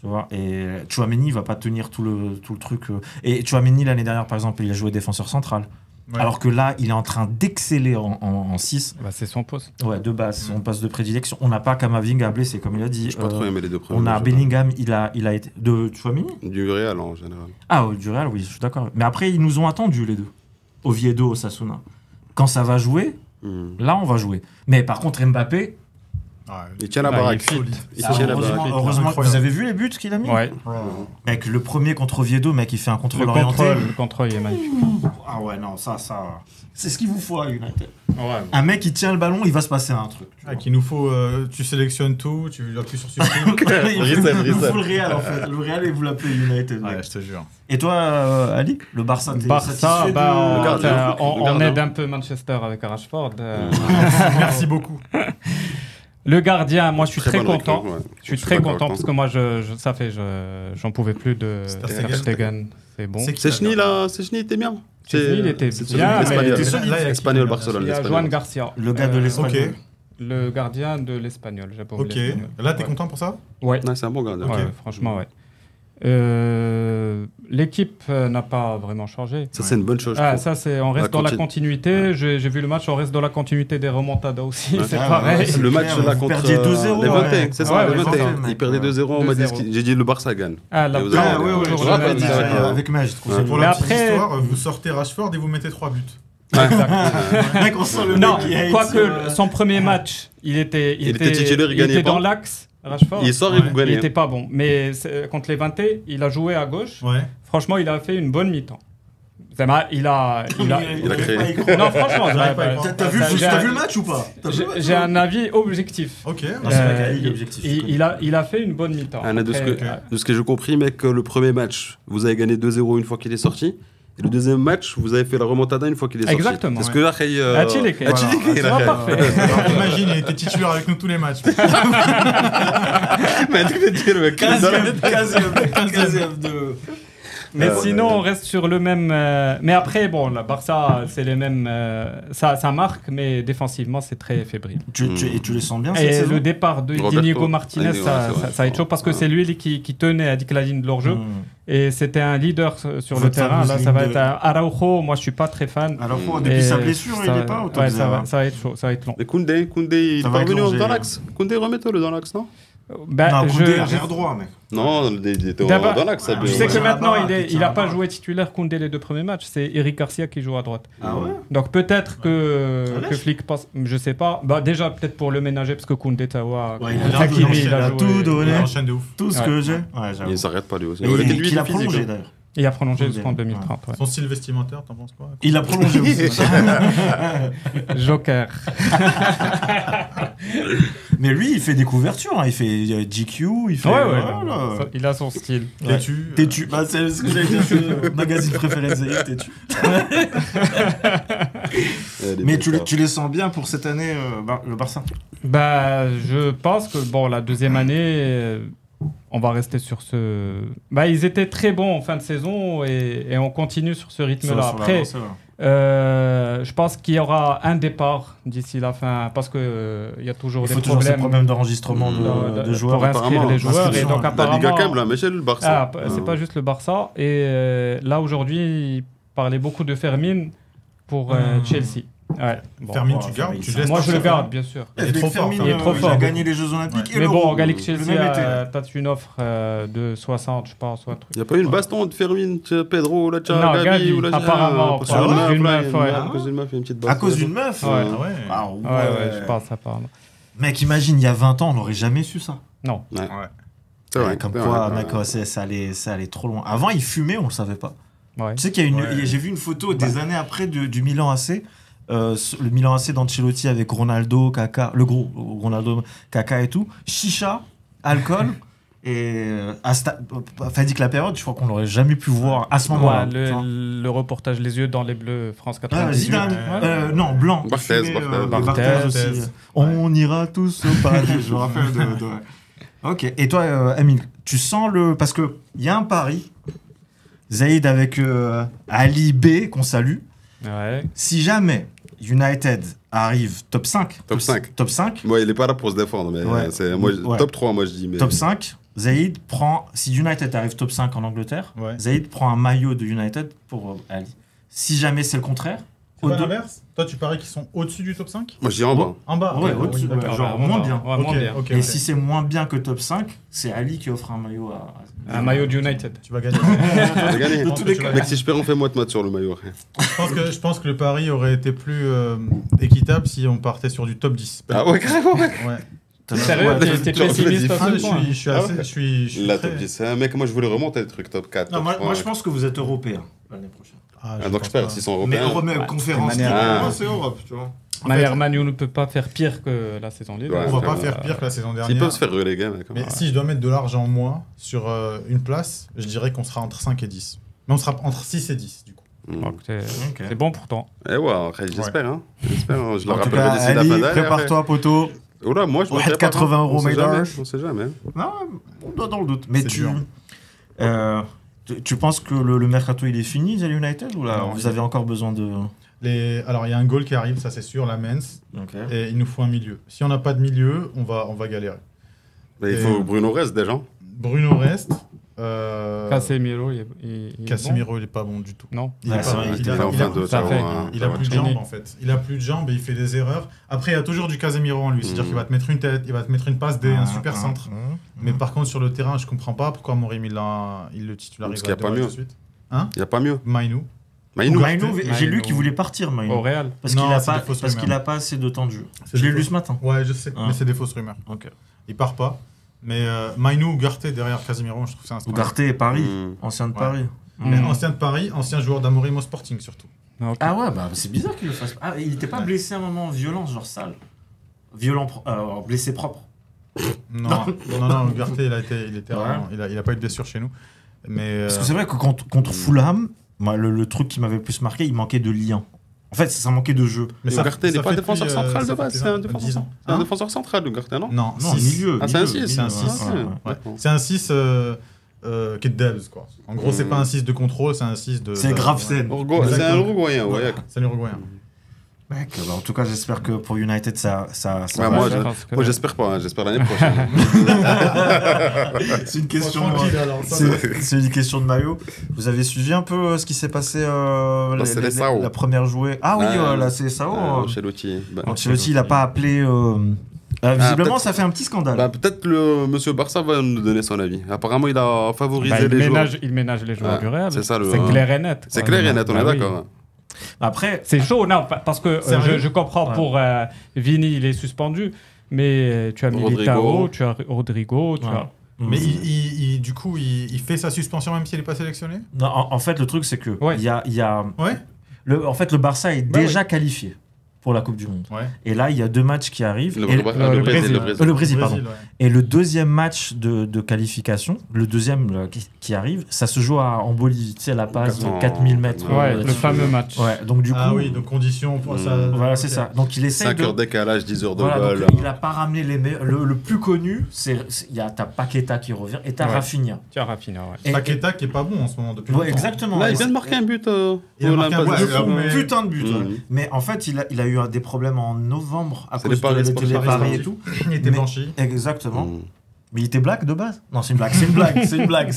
Tu vois, et Chouameni va pas tenir tout le truc. Et Chouameni, l'année dernière, par exemple, il a joué défenseur central. Ouais. Alors que là, il est en train d'exceller en 6. Bah, c'est son poste. Ouais, de base, on passe de prédilection. On n'a pas Kamavinga blessé, comme il a dit. Je pas trop aimé les deux premiers. On a je sais Bellingham, il a été. De Chouameni pas. Du Real en général. Ah, du Real, oui, je suis d'accord. Mais après, ils nous ont attendus, les deux. Oviedo, Osasuna. Quand ça va jouer, là, on va jouer. Mais par contre, Mbappé, Il tient la Bah, il baraque. est fit. Il tient la Heureusement, baraque. heureusement, Incroyable. vous avez vu les buts qu'il a mis? Ouais. Mec, le premier contre Oviedo, mec, il fait un contrôle Le orienté. contrôle, il est magnifique. Ah ouais, non, ça. C'est ce qu'il vous faut à United. Ouais. Un mec qui tient le ballon, il va se passer un truc. tu vois. Qu'il nous faut, tu sélectionnes tout, tu appuies sur supprime. Il vous faut le Real en fait. Le Real et vous l'appelez United. mec. Ouais, je te jure. Et toi, Ali, le Barça, t'es Barça, satisfait bah, de... gardien. on gardien. aide un peu Manchester avec Rashford. Merci beaucoup. Le gardien, moi je suis très bonne content. recrue, ouais. Je suis Je suis très d'accord content avec parce toi. que moi j'en pouvais plus de Ter Ter Stegen. C'est bon. C'est qui, C'est là, Cheny là, c'est Cheny, était bien. Chesney, il était c'est bien, celui de mais l'Espagnol. il était solide. Là, il y a qui, Espagnol, là, Barcelone. Il y a l'Espagnol. Juan Garcia. Le gars de l'Espagnol. Ok. Le gardien de l'Espagnol. J'ai pas Ok. oublié l'Espagnol. Là, t'es Ouais. content pour ça? Ouais. Ouais, c'est un bon gardien. Ouais, franchement, ouais. L'équipe n'a pas vraiment changé. Ça, c'est une bonne chose. je Ah, trouve. ça, c'est, on reste La dans la continu- continuité. J'ai vu le match, on reste dans la continuité des remontadas aussi. Ouais. C'est Ah, pareil. ouais, c'est Le match clair, là vous contre perdiez 2-0, les ouais. 21, c'est ça, Ouais, les ouais, 21. mec. Ils perdaient 2-0, on m'a dit 2-0. j'ai dit le Barça gagne. Ah, la Et vous ah, avez- ouais, ouais, toujours je la l'avais bonne dit, direction. ouais. Avec Maj, je trouve ça. Pour Mais la petite après- histoire, vous sortez Rashford et vous mettez 3 buts. Mec, on sent le Non, mec qui hate, quoique son premier match, il était titulaire, il gagnait était pas. dans l'axe. Rashford, Il sort et Ouais. vous il gagnez. était pas bon. Mais contre les 20, il a joué à gauche. Ouais. Franchement, il a fait une bonne mi-temps. Il a créé. Non, franchement, J'arrive pas à y croire. T'as vu le match ou pas? J'ai un avis objectif. Ok. Non, c'est vrai qu'Ali, il est objectif, je connais. Il a fait une bonne mi-temps. Ah, de ce que j'ai compris, mec, le premier match, vous avez gagné 2-0 une fois qu'il est sorti. Et le deuxième match, vous avez fait la remontada une fois qu'il est sorti. Exactement, Est-ce que là, Achille, Voilà. parfait. Alors, imagine, il était titulaire avec nous tous les matchs. Mais tu veux dire, le mec, dans la- 15e de... Mais Ouais. sinon, on reste sur le même. Mais après, bon, la Barça, c'est les mêmes. Ça marque, mais défensivement, c'est très fébrile. Et tu les sens bien cette Et saison? le départ de Roberto. Diego Martinez, Ouais, ça c'est vrai. va être chaud parce que c'est lui qui tenait à la ligne de leur jeu. Et c'était un leader sur le Votre terrain. fameuse Là, ça ligne va de- être un Araujo. Moi, je suis pas très fan. Alors, Et depuis sa blessure, il est pas au top ouais, zéro. ça va être chaud, ça va être long. Mais Koundé, il est Ça pas va revenu éclanger, dans là. l'axe. Koundé, remets-le dans l'axe, non Ben, Non, je- Koundé, je- arrière droit, mec. Non, il était D'abord- dans l'axe. ça, Tu bien. sais que Ouais. maintenant, Là-bas, il n'a là-bas. pas joué titulaire Koundé les deux premiers matchs. C'est Eric Garcia qui joue à droite. Ah ouais? Donc peut-être que lâche. Flick passe, je sais pas. Bah déjà peut-être pour le ménager parce que Koundé Tawa, Ouais, il a Hakimi, enchaîné, il a joué. tout donné. Il enchaîne de ouf. Tout ce Ouais. que j'ai. Ouais, j'avoue. Il s'arrête pas lui aussi. Et Ouais, il lui, qu'il a est physique, prolongé hein. d'ailleurs. Il a prolongé Koundé. jusqu'en 2030. ouais. Son style vestimentaire, t'en penses quoi? Il a prolongé aussi. Joker. Mais lui, il fait des couvertures. Hein. Il fait GQ, il fait. Ouais, Voilà. Ça, il a son style. Têtu. Têtu. Bah, c'est ce que j'allais dire. C'est le magazine préféré de Zaïd, Têtu. Mais tu les sens bien pour cette année, le Barça? Bah je pense que bon la deuxième année, on va rester sur ce. Bah ils étaient très bons en fin de saison et on continue sur ce rythme-là. Après. Je pense qu'il y aura un départ d'ici la fin parce que il y a toujours Il des faut toujours ces problèmes problèmes d'enregistrement de joueurs. pour inscrire les joueurs et Inscription, donc hein. La Liga apparemment quand même, là, Michel, le Barça. c'est pas juste le Barça et là aujourd'hui il parlait beaucoup de Fermin pour Chelsea. Ouais. Bon. Fermin, bon, tu gardes, il- tu laisses Moi je le partir. garde bien sûr. Il est trop fort. Fermin, il est trop fort. Il a gagné les Jeux Olympiques et Mais l'Euro. bon, Gallic Le Chelsea, même été. t'as une offre de 60, je pense, ou un truc. Il n'y a pas eu une baston de Fermin, Pedro, là, Non, Gabi Gavi, ou là, apparemment, pour à cause d'une là, meuf, ouais. à cause d'une meuf, il y a une petite À baston. cause d'une meuf Ouais. Ah ouais. Ah Ouais, je pense, apparemment. Mec, imagine, il y a 20 ans, on n'aurait jamais su ça. Non. C'est vrai. Comme c'est quoi, vrai, mec, ouais, ça allait trop loin. Avant, il fumait, on le savait pas. Ouais. Tu sais qu'il y a Ouais. j'ai vu une photo des années après du Milan AC. Le Milan AC d'Ancelotti avec Ronaldo, Kaka, le gros Ronaldo, Kaka et tout. Chicha, alcool. Et fatigue la période, je crois qu'on l'aurait jamais pu voir à ce moment-là. Ouais, le reportage Les yeux dans les bleus, France Ah, 98. Zidane, Ouais. non, blanc. Barthez, Fumé, Barthez. Barthez aussi. Barthez. On ira tous au paradis. Je me rappelle de... Ok, et toi, Amine, tu sens le... Parce qu'il y a un pari, Zaïd avec Ali B, qu'on salue. Ouais. Si jamais United arrive top 5, Top 5. top 5, Moi, il est pas là pour se défendre, mais Ouais. c'est moi, Ouais. top 3, moi, je dis. Mais... top 5, Zaïd prend... Si United arrive top 5 en Angleterre, Ouais. Zaïd prend un maillot de United pour Ali. Si jamais c'est le contraire... C'est pas au-delà- l'inverse? Toi, tu paries qu'ils sont au-dessus du top 5? Moi, je dis en bas. En bas? Ouais, ok, au-dessus, oui, d'accord. genre moins bien. Ouais, moins Ok, bien. ok, Et ok. si c'est moins bien que top 5, c'est Ali qui offre un maillot à... Un maillot d'United. Tu vas gagner. J'ai gagné. Dans tous les cas. Mec, si je perds, on fait moite-moite sur le maillot. Je pense que le pari aurait été plus équitable si on partait sur du top 10. Ah ouais, carrément, mec. Ouais. Sérieux, t'es pessimiste à ce point. Je suis assez. Je suis Là, très- top 10. C'est un mec, moi, je voulais remonter le truc top 4. Non, top moi, 3, moi, je pense que vous êtes européen l'année prochaine. donc je perds s'ils sont Mais européens. conférence, de manière- Ah. moi, c'est Europe, tu vois. Manière Manu ne peut pas faire pire que la saison dernière. Ouais. On va pas faire pire que la saison dernière. Ils peuvent se faire reléguer, mec. Mais si je dois mettre de l'argent moi sur une place, je dirais qu'on sera entre 5 et 10. Mais on sera entre 6 et 10 du coup. Donc, c'est Ok. c'est bon pourtant. Et ouais, après, j'espère. Hein. J'espère. Je le En tout rappelle cas, d'ici la Ali, fin d'année. prépare-toi, poteau. Oh là, moi, je Ouais, me 80 euros, On sait jamais. Maydars. On sait jamais. Non, on doit dans le doute. Mais C'est tu, dur. tu penses que le mercato il est fini, à United, ou là Non, vous avez encore besoin de. Alors il y a un goal qui arrive, ça c'est sûr, la Mens, et il nous faut un milieu. Si on n'a pas de milieu, on va galérer. Mais il faut Bruno reste déjà. Bruno reste. Casemiro, il est Casemiro, il est pas bon du tout. bon. Non. Il Ouais, est c'est pas vrai, bon. il Il était a- pas il a- en fin de ça ça fait- va- Il ça a va plus de traîner. jambes en fait. Il a plus de jambes et il fait des erreurs. Après, il y a toujours du Casemiro en lui. C'est-à-dire qu'il va te mettre une tête, il va te mettre une passe D, un super centre. Mais par contre, sur le terrain, je comprends pas pourquoi Morim il le titularise Parce qu'il y a deux pas matchs mieux. de suite. Il n'y a pas mieux. Mainou. Mainou. Maïno, j'ai lu Maïno. qu'il voulait partir, Maïno. Au Real. Parce Non, qu'il a c'est pas, des fausses parce rumeurs. qu'il a pas assez de temps de jeu. C'est Je l'ai des lu fausses- ce matin. Ouais, je sais, Ah. mais c'est des fausses rumeurs. Ok. Il part pas. Mais Mainou ou Garté derrière Casemiro, je trouve que c'est un scandale. Ugarte et Paris, Mm. ancien de Ouais. Paris. Mais Mm. ancien de Paris, ancien joueur d'Amorim au Sporting surtout. Ok. Ah ouais, bah c'est bizarre qu'il le fasse. Ah, il était pas blessé à un moment en violence, genre sale. Blessé propre. Non, non, Ugarte, il était Ouais. vraiment- il a pas eu de blessure chez nous. Mais Parce que c'est vrai que contre Fulham, moi, le truc qui m'avait le plus marqué, il manquait de lien. En fait, ça manquait de jeu. mais Ugarte n'est pas fait défenseur depuis, central de ça fait base. plus C'est un de 10 défenseur ans. C'est un Hein défenseur central, Ugarte, non Non, Non, six. milieu. Ah, c'est un milieu, 6. c'est un milieu, six. ouais, ouais. Ouais. C'est un 6 qui est de Debs, quoi. En gros, c'est pas un 6 de contrôle, c'est un 6 de. C'est Gravesen. C'est un Exactement. Uruguayen, ouais. C'est l'Uruguayen. Mec, bah, en tout cas, j'espère que pour United, ça Ouais, va moi, Ouais, faire. parce que- Moi, j'espère pas. Hein. J'espère l'année prochaine. C'est une question. Tranquille, alors, ça C'est une question de maillot. Vous avez suivi un peu ce qui s'est passé La Seleção. la première jouée. Ah oui, la CSAO. Ancelotti. Ancelotti, il n'a pas appelé. Visiblement, peut-être- ça fait un petit scandale. Bah, peut-être le monsieur Barça va nous donner son avis. Apparemment, il a favorisé Bah, les joueurs. il ménage les joueurs Ouais, du Real. c'est ça, le- C'est clair et net. C'est quoi. clair et net, on Bah est oui. d'accord. Après, C'est chaud, non, parce que Sérieux je comprends Ouais. pour Vini, il est suspendu, mais tu as Militao, Rodrigo. tu as Rodrigo, tu Ouais. as... Mais du coup, il fait sa suspension même s'il n'est pas sélectionné. non, en fait, le truc, c'est que Ouais. il y a Ouais. en fait, le Barça est Bah déjà qualifié pour la Coupe du Monde. Ouais. Et là, il y a 2 matchs qui arrivent. Le Et Brésil. Brésil. le Brésil, pardon. ouais. Et le deuxième match de qualification, le deuxième qui arrive, ça se joue en Bolivie, tu sais, la passe de 4000 mètres. Ouais, le là-dessus. fameux match. Ouais, donc du coup, Ah oui, donc conditions pour ça. voilà, ok. c'est ça. Donc il essaye 5 de... heures décalage, 10 heures de Voilà, vol. donc, il n'a pas ramené les meilleurs. Le plus connu, t'as Paqueta qui revient et t'as Ouais. Rafinha. Tu as Rafinha, ouais. Et- Paqueta qui est pas bon en ce moment depuis Ouais, longtemps. exactement. Là, il Et vient de c'est- marquer un but. Il a marqué un but, Olympique. ouais, mais- Putain de but. Mhm. Ouais. Mais en fait, il a eu des problèmes en novembre à C'est cause les paris de sportifs. les paris et tout. Il était Mais- blanchi. Exactement. Mm. Mais il était black de base. Non, c'est une blague, c'est une blague, c'est une blague.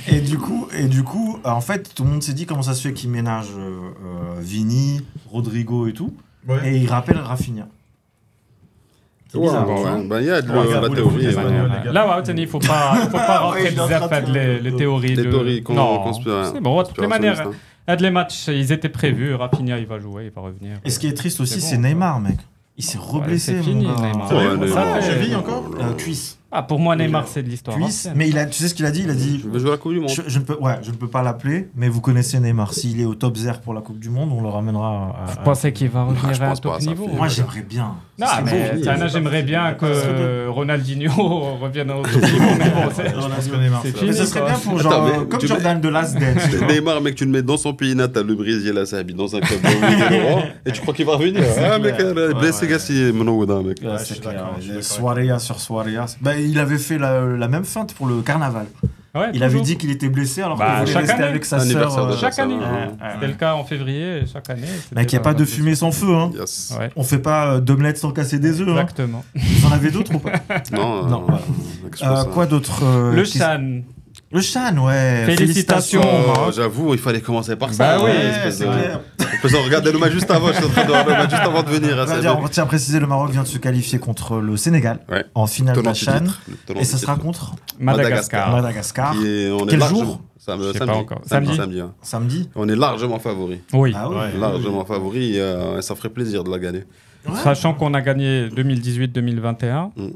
Et du coup, en fait, tout le monde s'est dit comment ça se fait qu'il ménage Vini, Rodrigo et tout. Ouais. Et il rappelle Rafinha. C'est Ouais, bizarre. ouais, tu vois. ouais. Bah, il y a de Ouais, la vous les théorie. foutez, ouais. ça, Ouais. les gars. Là, ouais, Anthony, il faut pas rentrer Ouais, il est en bizarre train de faire les théories. Les de... théories non, conspirationnelles. c'est bon, de toutes les manières. Conspirationnistes, Il y a les matchs, ils étaient prévus. Rafinha, il va jouer, il va revenir. Et ce qui est triste aussi, C'est c'est bon, Neymar, mec. Il s'est Ouais, reblessé, c'est fini, mon gars. Neymar. Sérieux Ouais, Ça Neymar. fait cheville encore Cuisse. Ah, pour moi, Neymar, c'est de l'histoire. Cuisse. ancienne. Mais tu sais ce qu'il a dit? Il a dit. Je veux jouer à la Coupe du Monde. Je ne peux pas l'appeler, mais vous connaissez Neymar. S'il est au top 0 pour la Coupe du Monde, on le ramènera à. Vous pensez qu'il va revenir je à un pense pas, top ça niveau? fait- Moi, j'aimerais bien. Non, Ça serait mais beau. Tana, j'aimerais bien Ça serait que Ronaldinho revienne au top niveau. Mais bon, c'est Je pense que Neymar, c'est ça. fini. Mais ça serait quoi. bien pour Attends, genre, mais comme tu Jordan de Last Dance. tu vois. Neymar, mec, tu le mets dans son pays natal, le Brésil, là, ça habite dans un club de Ligue 1, et tu crois qu'il va revenir? Ah, mec, blessé, gars, si, Monouda, mec. Ouais, je c'est suis clair. d'accord, je suis d'accord. Soirea sur Soirea. Bah, il avait fait la même feinte pour le carnaval. Ouais, Il avait toujours. dit qu'il était blessé alors Bah, qu'il voulait chaque rester année. avec sa Anniversaire sœur. de Chaque année. Ouais. C'était le cas en février, chaque année. Mec, il n'y a pas de fumée sans feu. Hein. Yes. Ouais, On fait pas d'omelette sans casser des œufs. Hein. exactement. Vous en avez d'autres ou pas? Non, Non, voilà. mec, je pense, Quoi d'autre Le qu'est-ce- Chan. Le Chan, ouais. Félicitations. Oh, j'avoue, il fallait commencer par ça. Bah oui, hein, Ouais, espèce c'est de- clair. En faisant, regardez le match juste avant, je suis en train de regarder le match juste avant de venir. hein, On va c'est dire, bien. on tient à préciser, le Maroc vient de se qualifier contre le Sénégal Ouais. en finale de Tenant la du Chan. titre, le tenant Et du ça sera titre. contre Madagascar. Madagascar. On est Quel largement- jour Je sais samedi. pas encore. Samedi. Samedi. Hein. Samedi. On est largement favori. Oui. Ah oui. Ouais. Largement favori. Ça ferait plaisir de la gagner. Sachant qu'on a gagné 2018-2021. Mm.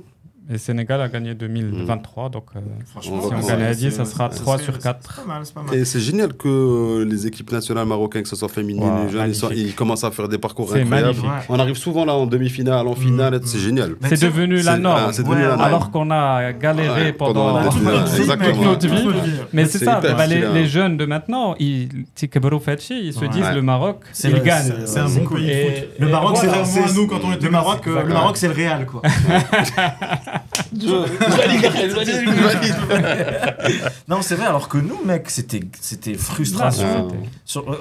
Et Sénégal a gagné 2023, donc si Franchement, on gagne à 10, ça sera 3 sur 4. C'est pas mal, c'est pas mal. Et c'est génial que les équipes nationales marocaines, que ce soit féminines Wow, ou jeunes, ils commencent à faire des parcours C'est incroyables. magnifique. On arrive souvent là en demi-finale, en finale, c'est génial. Mais C'est tu sais, devenu la c'est- norme. c'est devenu la norme. Alors qu'on a galéré Ouais, pendant toute notre vie, toute exactement. notre vie. Mais c'est C'est ça, hyper bah, stylé, hein. les jeunes de maintenant, ils se Ouais. disent le Maroc, C'est il le- gagne. C'est un bon cool. pays de Et- foot. Le Maroc, voilà. Contrairement à nous quand on était le Maroc, petits. le Maroc, c'est le Real, quoi. Non, c'est vrai, alors que nous, mec, c'était frustration.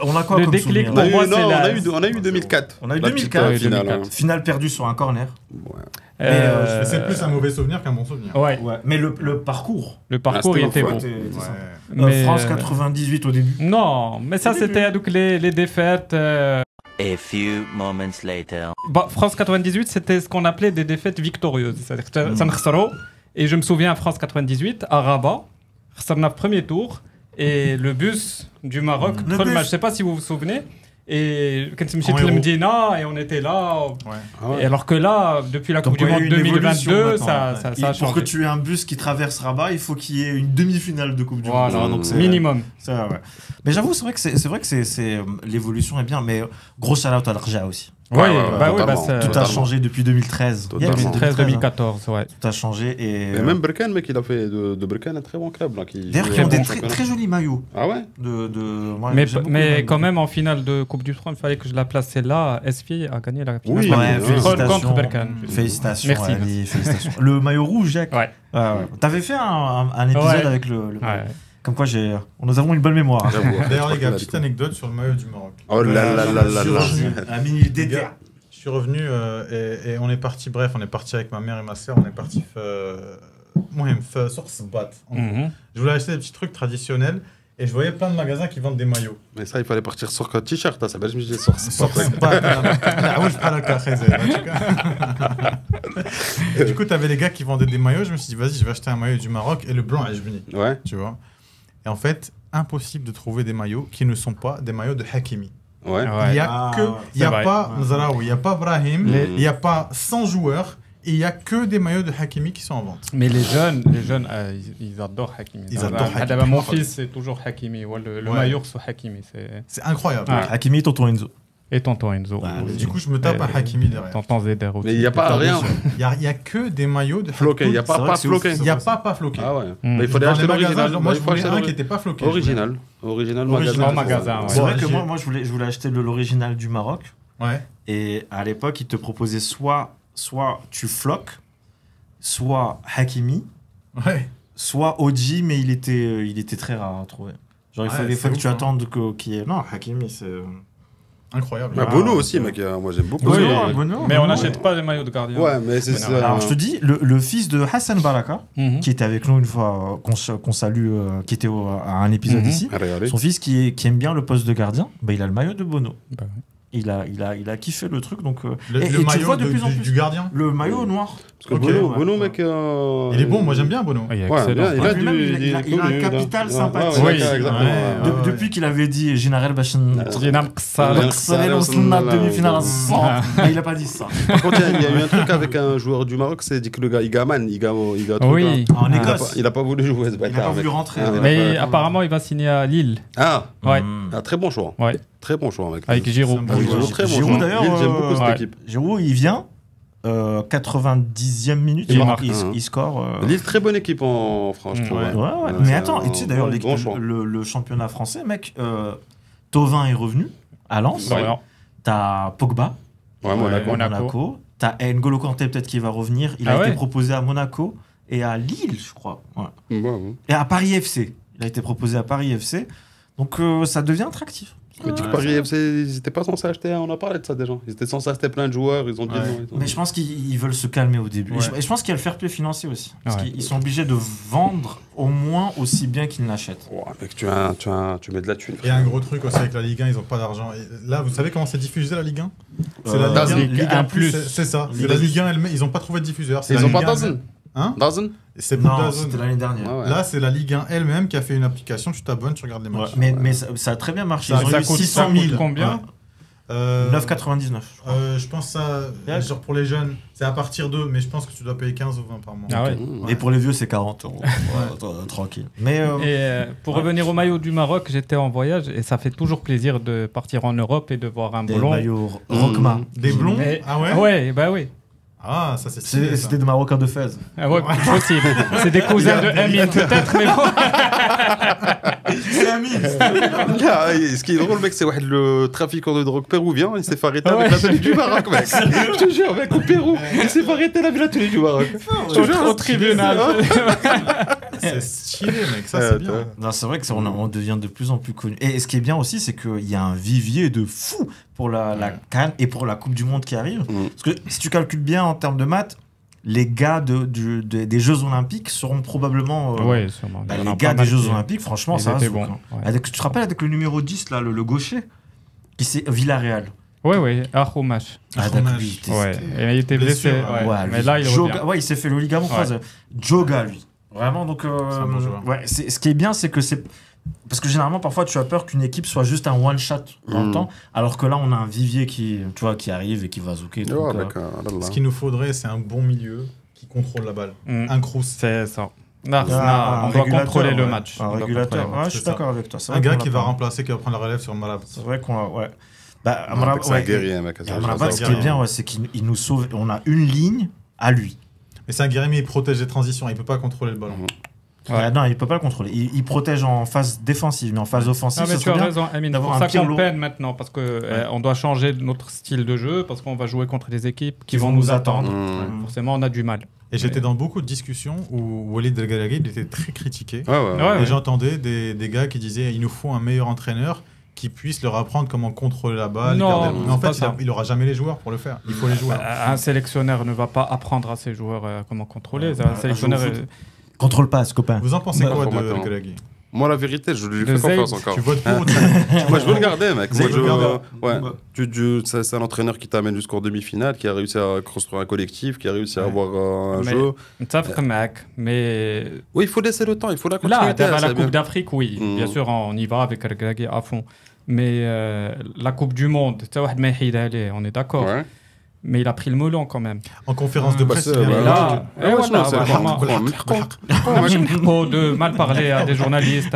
On a quoi Le comme déclic souvenir pour On a eu- moi, non, c'est on a eu 2004. On a eu La 2004, petite, finale, 2004. hein. Finale perdue sur un corner. Ouais. Euh, Mais c'est plus un mauvais souvenir qu'un bon souvenir. Ouais, Ouais. Mais le parcours. le parcours Ah, il c'était était ouf, beau. ouais. C'était ça. Mais, France 98 au début. Non, mais ça c'était donc les défaites. A few moments later. France 98, c'était ce qu'on appelait des défaites victorieuses. C'est-à-dire ça نخسروا. Et je me souviens, France 98, à Rabat, خسرنا premier tour. Et le bus du Maroc, Le je ne bus. sais pas si vous vous souvenez. Et quand je En suis héros. Medina et on était là. Ouais. Ah ouais. Et alors que là, depuis la Coupe Donc, du il y a Monde eu une évolution 2022, maintenant. ça a Pour que changé. tu aies un bus qui traverse Rabat, il faut qu'il y ait une demi-finale de Coupe du Voilà, Monde. Donc c'est minimum. ça, ouais. Mais j'avoue, c'est vrai que c'est l'évolution est bien, mais gros shout-out à l'Arja aussi. Oui, ouais, bah oui, totalement. bah c'est- Tout a Totalement. changé depuis 2013. Totalement. 2013, 2013, 2014, ouais. Tout a changé et Et même Berkane, mec, il a fait de Berkane un très bon club. Là, qui d'ailleurs, joue qui ont au des championnat. très jolis maillots. Ah ouais Moi, Mais, j'aime beaucoup mais les maillots. quand même, en finale de Coupe du Trône, il fallait que je la place celle-là. SFI a gagné la finale. Oui, de la Ouais, Coupe du Trône félicitations. contre Berkane. Félicitations, Merci, Ali, félicitations. Le maillot rouge, Jack. Ouais. T'avais fait un épisode Ouais. avec le Ouais. Comme quoi, nous avons une bonne mémoire. J'avoue. D'ailleurs, les gars, Franchement, petite anecdote sur le maillot du Maroc. Oh là là là là là. Un mini Les DTA. gars, je suis revenu et on est parti, bref, on est parti avec ma mère et ma sœur, on est parti sur Sbat. Mhm. Je voulais acheter des petits trucs traditionnels et je voyais plein de magasins qui vendent des maillots. Mais ça, il fallait partir sur un t-shirt. Ça s'appelle, je me disais, sur Sur Sbat, du coup, t'avais les gars qui vendaient des maillots. Je me suis dit, vas-y, je vais acheter un maillot du Maroc et le blanc est venu. Ouais. Tu vois. Et en fait, impossible de trouver des maillots qui ne sont pas des maillots de Hakimi. Ouais. Il y a Ah, que, ouais. il y a C'est vrai. pas Mzraoui, il y a pas Brahim, Les- il y a pas 100 joueurs et il y a que des maillots de Hakimi qui sont en vente. Mais les jeunes ils adorent Hakimi. Ils adorent Hakimi. D'abord, mon fils, c'est toujours Hakimi. Ouais, le Ouais. maillot sur Hakimi. C'est incroyable. Ouais. Hakimi, tonton Enzo. Et tonton Enzo. Bah, aussi. Du coup, je me tape un Hakimi derrière. Tonton Zeder aussi. Mais il n'y a pas rien. Il y a que des maillots de Floqué. Il n'y a C'est vrai pas que c'est floqué. Il n'y a pas floqué. Ah ouais. Mm. Mais il fallait Dans acheter les magasins, l'original. moi, Il je faut voulais acheter un qui n'était pas floqué. Original. Original Original magasin, ouais. C'est vrai Ouais, que j'ai- moi, je voulais acheter l'original du Maroc. Ouais. Et à l'époque, ils te proposaient soit tu floques, soit Hakimi, Ouais. soit Oji, mais il était très rare à trouver. Genre, il Ouais, fallait c'est que ouf, tu hein. attendes qu'il y ait. Non, Hakimi, c'est. Incroyable. Bah, Ah, Bono ouais, aussi, c'est- mec. Moi, j'aime beaucoup. Oui, ça. mais on n'achète pas des maillots de gardien. Ouais, mais c'est Mais ça. non. Alors, je te dis, le fils de Hassan Baraka, Mhm. qui était avec nous une fois, qu'on salue, qui était à un épisode Mhm. ici, Allez, allez. son fils qui aime bien le poste de gardien, bah, il a le maillot de Bono. Bah oui. Il a kiffé le truc, donc. Le et tu le maillot vois de plus en plus. du gardien. Le maillot noir. Parce que Ok, Bono, ouais. mec. Il est bon, moi j'aime bien Bono. Il est Ouais, excellent. bien, il a Lui-même, du. il a un connu, capital ouais, sympathique. ouais, Oui. exactement. Ouais. ouais. ouais. Depuis qu'il avait dit Général Bachin. Dynam Qsar. demi-finale à 100. Ah. Mais il a pas dit ça. Par contre, il y a eu un truc avec un joueur du Maroc, c'est dit que le gars, il gaman, il truc, Oui. hein. En Il a Écosse. pas- Il a pas voulu jouer ce Il a bâtard. pas voulu mec. rentrer. Ah, ouais. il a Mais pas- apparemment, il va signer à Lille. Ah, Ouais. très bon choix. Ouais. Très bon choix, mec. Avec Giroud. C'est un bon Giroud, joueur. très bon Giroud, choix. d'ailleurs, Lille, j'aime beaucoup cette ouais. équipe. Giroud, il vient. 90e minute, Il marque, hein. il score. Lille, très bonne équipe en France, je trouve. Ouais. Ouais, ouais. Ouais, Mais c'est attends, un et tu sais d'ailleurs, bon choix. le championnat français, mec, Thauvin est revenu à Lens. Ouais. T'as Pogba, Ouais, Monaco. Monaco. T'as N'Golo Kanté, peut-être qu'il va revenir. Il Ah a été ouais. proposé à Monaco et à Lille, je crois. Ouais. Ouais, ouais. Et à Paris FC. Il a été proposé à Paris FC. Donc ça devient attractif. Mais tu dis que Paris FC, ils n'étaient pas censés acheter, on a parlé de ça déjà. Ils étaient censés acheter plein de joueurs, ils ont dit Ouais. non. ils ont- Mais je pense qu'ils veulent se calmer au début. Ouais. Et je pense qu'il y a le fair play financier aussi. Parce Ouais. qu'ils sont obligés de vendre au moins aussi bien qu'ils n'achètent. Ouais, mec, tu mets de la thune. Il y a un gros truc aussi avec la Ligue 1, ils n'ont pas d'argent. Et là, vous savez comment c'est diffusé la Ligue 1 C'est la Dazen. Ligue 1. Ligue 1 plus. C'est ça. C'est Ligue la 1. Ligue 1 elle-même. Ils n'ont pas trouvé de diffuseur. C'est Ils la ont Ligue pas 1 Dazen. Hein Dazen C'est pour Non, Dazen. c'était l'année dernière. Ouais, ouais. Là, c'est la Ligue 1 elle-même qui a fait une application. Tu t'abonnes, tu regardes les Ouais, matchs. mais ça a très bien marché. Ça Ils ont eu coûte 600 000. combien Ouais. 9,99. Je pense ça, genre pour les jeunes, c'est à partir d'eux, mais je pense que tu dois payer 15 ou 20 par mois. Ah ouais. Et pour les vieux, c'est 40 €. Tranquille. Mais pour revenir au maillot du Maroc, j'étais en voyage et ça fait toujours plaisir de partir en Europe et de voir un des blond. maillots Rockma. Des blonds Et- Ah ouais Ouais, bah oui. Ah, ça c'est stylé. ça. C'était des Marocains de Fès. Ah ouais, possible. C'est des cousins de Amine peut-être, mais bon. C'est Amine. Là, ce qui est drôle, mec, c'est ouais, le trafiquant de drogue péruvien, il s'est fait arrêter avec la tenue du Maroc, mec. Je te jure, mec, au Pérou, il s'est fait arrêter avec la tenue du Maroc. Je te jure, Au tribunal. C'est stylé, mec, ça c'est bien. Non, c'est vrai que on devient de plus en plus connu. Et ce qui est bien aussi, c'est qu'il y a un vivier de fou pour la CAN et pour la Coupe du Monde qui arrive. Parce que si tu calcules bien en termes de maths, les gars des Jeux Olympiques seront probablement Ouais, sûrement. Il y en a les pas gars mal des Jeux qui- Olympiques, franchement, ils ça va. étaient bons, ouais. Tu te rappelles avec le numéro 10, là, le gaucher qui c'est Villarreal. Ouais, Aroumache. D'accord, Aroumache. lui, Ouais, et il était blessé. Blessure, Ouais. Ouais, Mais lui, là, il Joga- revient. ouais, il s'est fait le ligament croisé. Joga, lui. Vraiment, donc. un bon joueur. Ouais, ce qui est bien, c'est que c'est. Parce que généralement, parfois, tu as peur qu'une équipe soit juste un one-shot dans le temps, alors que là, on a un vivier qui arrive et qui va zouker. Ouais, donc, mec, là, là. Ce qu'il nous faudrait, c'est un bon milieu qui contrôle la balle. Un Crous. C'est ça. On un doit régulateur, contrôler le ouais. match. Un On doit régulateur. contrôler le Ouais, match. je suis c'est d'accord avec toi. C'est Un vrai gars qu'on qui l'a va pas. remplacer, qui va prendre la relève sur Malab. C'est vrai qu'on l'a. Ouais. Bah, Ouais, Amrabat, mec, c'est un ouais, guerrier, mec. et Amrabat, ce qui est bien, ouais, c'est qu'il nous sauve. On a une ligne à lui. Mais c'est un guerrier, mais il protège les transitions, il peut pas contrôler le ballon. Ouais, non, il peut pas le contrôler. Il protège en phase défensive, mais en phase offensive, Ah, mais ça tu as serait bien raison, Amine. C'est d'avoir pour un ça qu'on Pirlo. peine maintenant, parce que on doit changer notre style de jeu, parce qu'on va jouer contre des équipes qui vont nous attendre. Forcément, on a du mal. Et j'étais dans beaucoup de discussions où Walid El Ghalaghi, il était très critiqué. Ouais, ouais. Ouais, Et j'entendais des gars qui disaient il nous faut un meilleur entraîneur qui puisse leur apprendre comment contrôler la balle. Non, garder le- mais en c'est fait, pas ça. il aura jamais les joueurs pour le faire. Il faut les joueurs. Un sélectionneur ne va pas apprendre à ses joueurs comment contrôler. Ouais, Un sélectionneur. un jeu au foot. Contrôle passe, copain. Vous en pensez Bah, quoi faut de maintenant. El Ghalaghi? Moi, la vérité, je lui Le fais confiance Zayd, encore. Tu votes pour ou tu... Moi, je veux le garder, mec. Moi, Zayd, je... le garder. ouais. C'est un entraîneur qui t'amène jusqu'en demi-finale, qui a réussi à construire un collectif, qui a réussi à avoir un Mais- jeu. Ça fait mec, mais Oui, il faut laisser le temps, il faut la là, continuité. d'abord, la c'est bien. Coupe d'Afrique, oui, bien sûr, on y va avec Regragui à fond. Mais la Coupe du Monde, on est d'accord. Ouais. Mais il a pris le melon quand même. En conférence de Bah, presse, c'est- il vient bah, Et de- là, ouais, et ouais, voilà, c'est vraiment. De mal parler à des journalistes,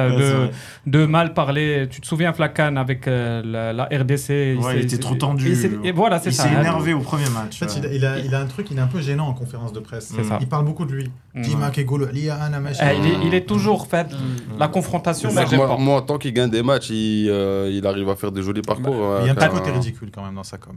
de mal parler. Tu te souviens, Flacan, avec la RDC, Ouais, il était trop tendu. Et voilà, c'est Il ça. s'est énervé au premier match. En fait, il a un truc, il est un peu gênant en conférence de presse. C'est ça. Il parle beaucoup de lui. Dima Kegolo, Lia, Ana, machin. Il est toujours fait la confrontation. Mec, mais j'aime pas. moi, tant qu'il gagne des matchs, il arrive à faire des jolis parcours. Il y a un quand petit côté même. ridicule quand même dans sa com.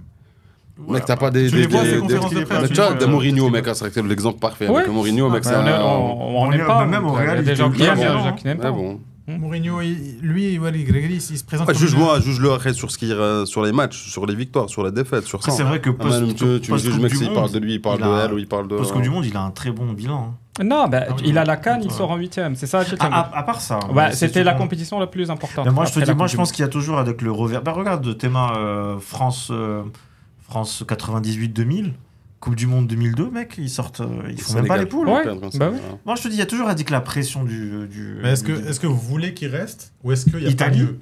Mec, t'as pas des. Tu les vois, ces des- conférences de des- presse, Tu vois, tu des vois, Mourinho, tu mec, vois. c'est l'exemple parfait. Ouais. Mec, Mourinho, mec, c'est On un. n'aime pas. Même au donc, Real, il y a des il gens était qui aiment, il y a bien, des gens qui n'aiment Mais pas. bon. Mourinho, lui, Walid El Ghalaghi, il se présente. Ouais, comme juge-moi, juge-le après sur les matchs, sur les victoires, sur la défaite, sur ça. Après, c'est vrai que Ah, même, tu me juges, mec, s'il monde, parle de lui, il parle de elle ou il parle de. Post-Coupe du Monde, il a un très bon bilan. Non, bah, Ah oui. il a la canne, il sort en 8e. C'est ça, À part ça. Ouais, c'est c'était la souvent- compétition la plus importante. Mais moi, je te après dis, la moi, Coupe je du pense qu'il y a toujours avec le revers. Bah, regarde, Théma France 98-2000, Coupe du Monde 2002, mec, ils sortent, ils font même pas les poules. Ouais, Perdre comme ça, bah oui. Moi, je te dis, il y a toujours avec la pression du. Mais est-ce que vous voulez qu'il reste ou est-ce qu'il y a Italie. pas mieux?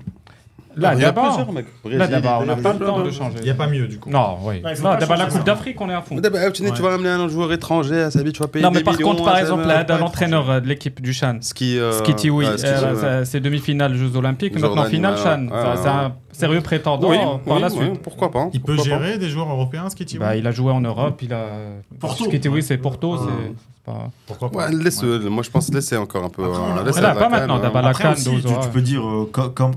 Là, Il y a d'abord, plusieurs, mec. là, d'abord, on n'a pas le temps de Il changer. n'y a pas mieux du coup. Non, oui. Ouais, il faut Non, pas d'abord, la changer Coupe ça. d'Afrique, on est à fond. Mais d'abord, tu vas amener un joueur étranger, tu vas payer Non, des mais par millions, contre, par ça exemple, va là, pas être l'entraîneur de l'équipe du Chan, Ski, Skitty, oui, ouais, Skitty, ouais. c'est demi-finale Jeux Olympiques, maintenant Jordan, finale ouais, Chan. ouais, C'est un sérieux prétendant Oui, par la oui, suite. oui, pourquoi pas. Il peut pourquoi pas. gérer des joueurs européens, ce qui est Bah, il a joué en Europe, il a. Porto. Skitty, oui, c'est Porto, c'est pas. Pourquoi pas? Ouais, laisse-le. Moi, je pense laisser encore un peu. Après, on a- laisse Là, la pas canne, maintenant, d'abord la Après canne, aussi, tu peux dire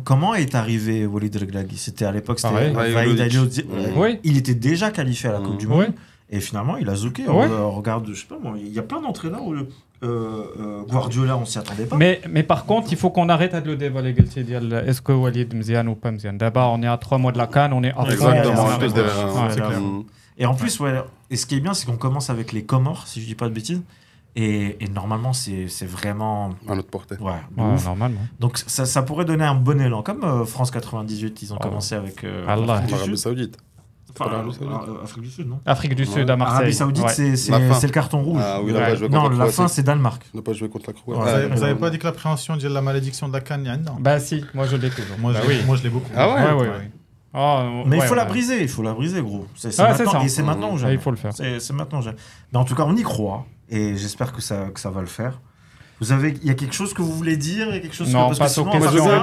comment est arrivé Walid El Ghalaghi. C'était à l'époque, c'était Pareil. Ouais, Vaïd Ilovic. Halilhodži. Oui. Il était déjà qualifié à la Coupe du Monde Oui. et finalement il a zouké. Ouais. Regarde, je sais pas moi, il y a plein d'entraîneurs où Guardiola on s'y attendait pas. Mais par contre, il faut qu'on arrête de le dévoiler. Est-ce que Walid Mzian ou pas Mzian? D'abord, on est à 3 mois de la canne, on est à fond. Exactement, Ouais, un peu ouais, derrière. ouais, c'est clair. Et en plus, ouais, et ce qui est bien, c'est qu'on commence avec les Comores, si je dis pas de bêtises. Et normalement, c'est vraiment. À notre portée. Ouais, de Ouais, ouf. normalement. Donc ça pourrait donner un bon élan. Comme France 98, ils ont commencé avec. Allah. Afrique du Arabie Sud. Saoudite. Enfin, Arabie Saoudite. Afrique du Sud, non Afrique du Sud Ouais. à Marseille. Arabie Saoudite, Ouais. c'est La fin. le carton rouge. Ah oui, Ouais. là, je vais Non, contre la la fin, c'est Danemark. On n'a pas joué contre la Croatie. Ouais. Vous avez pas dit que l'appréhension de la malédiction de la canne, il y a un an? Bah si, moi je l'ai toujours. Moi, Bah je l'ai beaucoup. Ah ouais. Ouais. Mais il faut la briser, gros. C'est maintenant, ça. et c'est maintenant ou jamais. Il faut le faire. C'est maintenant ou jamais. Mais en tout cas, on y croit, et j'espère que ça va le faire. Il y a quelque chose que vous voulez dire? Il y a quelque chose non, parce pas que sinon,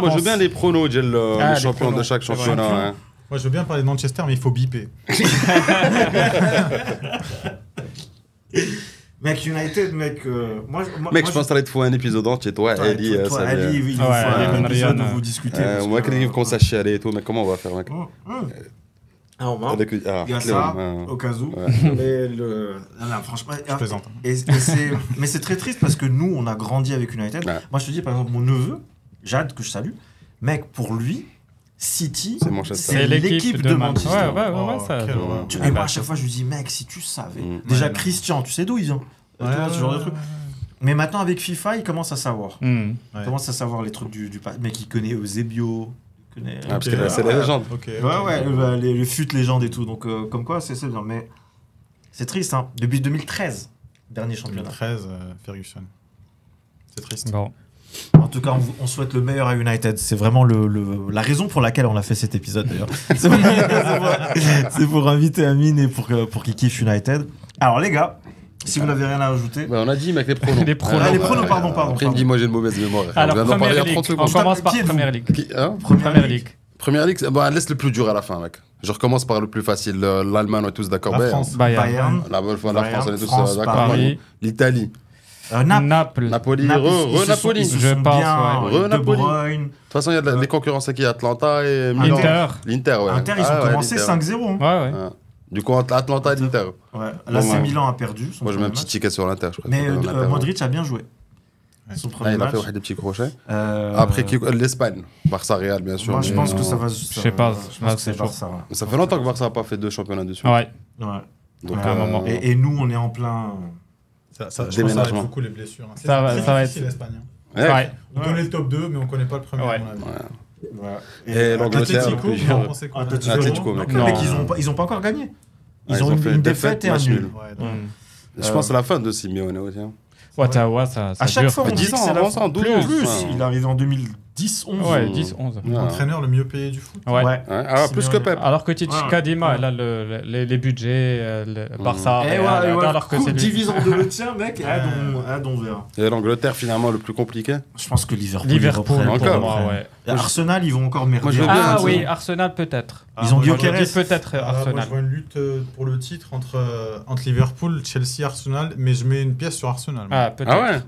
moi, je veux bien les pronos, les champions de chaque championnat. Hein. Moi, je veux bien parler de Manchester, mais il faut biper. Mec, United, mec... moi, je pense que ça va être fou un épisode entier. Toi, Ali, ça Ali, il faut un épisode où vous discutez. Moi, quand il commence à chialer et tout, mais comment on va faire, mec? Alors, moi, il y a ça, au cas où. Mais franchement... Je plaisante. Mais c'est très triste parce que nous, on a grandi avec United. Ouais. Moi, je te dis, par exemple, mon neveu, Jade, que je salue, mec, pour lui, City, c'est l'équipe de Manchester. Et moi, à chaque fois, je lui dis, mec, si tu savais. Déjà, Christian, tu sais d'où il vient? Ce genre de truc. Mais maintenant, avec FIFA, il commence à savoir. Il commence à savoir les trucs du mec, il connaît Eusebio. Parce que c'est la légende. Les fut légendes et tout. Donc, comme quoi, c'est bien. Mais c'est triste, hein. Depuis 2013, dernier championnat. 2013, Ferguson. C'est triste. Bon. En tout cas, on souhaite le meilleur à United. C'est vraiment la raison pour laquelle on a fait cet épisode, d'ailleurs. C'est pour inviter Amine et pour qu'il kiffe United. Alors, les gars, si vous n'avez rien à ajouter... on a dit, mec, les pronos. Les pronos, pardon. Après, il me dit, moi, j'ai une mauvaise mémoire. Alors, Première Ligue. On commence par Première Ligue. Première Ligue. Première Ligue, laisse le plus dur à la fin, mec. Je recommence par le plus facile. L'Allemagne, on est tous d'accord. La France. Bayern. La France, on est tous d'accord. L'Italie. Naples. Napoli. Napoli. Je pense, Napoli. De toute façon, il y a les concurrences qui Atlanta et Milan. Inter, ouais. Inter, ils ont commencé 5-0. Ouais. Du coup, Atlanta et l'Inter. Là, c'est Milan a perdu. Moi, je mets un petit ticket sur l'Inter. Mais Modric a bien joué. Son premier match. Il a fait des petits crochets. Après, l'Espagne. Barça Real, bien sûr. Moi, je pense que ça va. Je sais pas. Je pense que c'est Barça. Ça fait longtemps que Barça n'a pas fait 2 championnats dessus. Ouais. Donc, à un moment. Et nous, on est en plein. Je pense que ça va être beaucoup les blessures. Ça va être l'Espagne. On connaît le top 2, mais on connaît pas le premier. Et l'Angleterre, Atletico, mec. Ils ont pas encore gagné. Ils ont une défaite et un nul. Je pense que c'est la fin de Simeone aussi. Ottawa, ça à chaque fois, on dit 10 ans avant ça, en 12 ans. Il est arrivé en 2010-11. Ouais, 10-11. L'entraîneur le mieux payé du foot. Ouais. Plus que Pep. Alors que Kadima, elle a les budgets, le Barça, alors que c'est division de le tien, mec, on verra. Et l'Angleterre, finalement, le plus compliqué? Je pense que Liverpool encore. Arsenal, ils vont encore merder. Oui, Arsenal peut-être. Ils ont Gyökeres. Peut-être Arsenal. Moi, je vois une lutte pour le titre entre Liverpool, Chelsea, Arsenal, mais je mets une pièce sur Arsenal. Peut-être.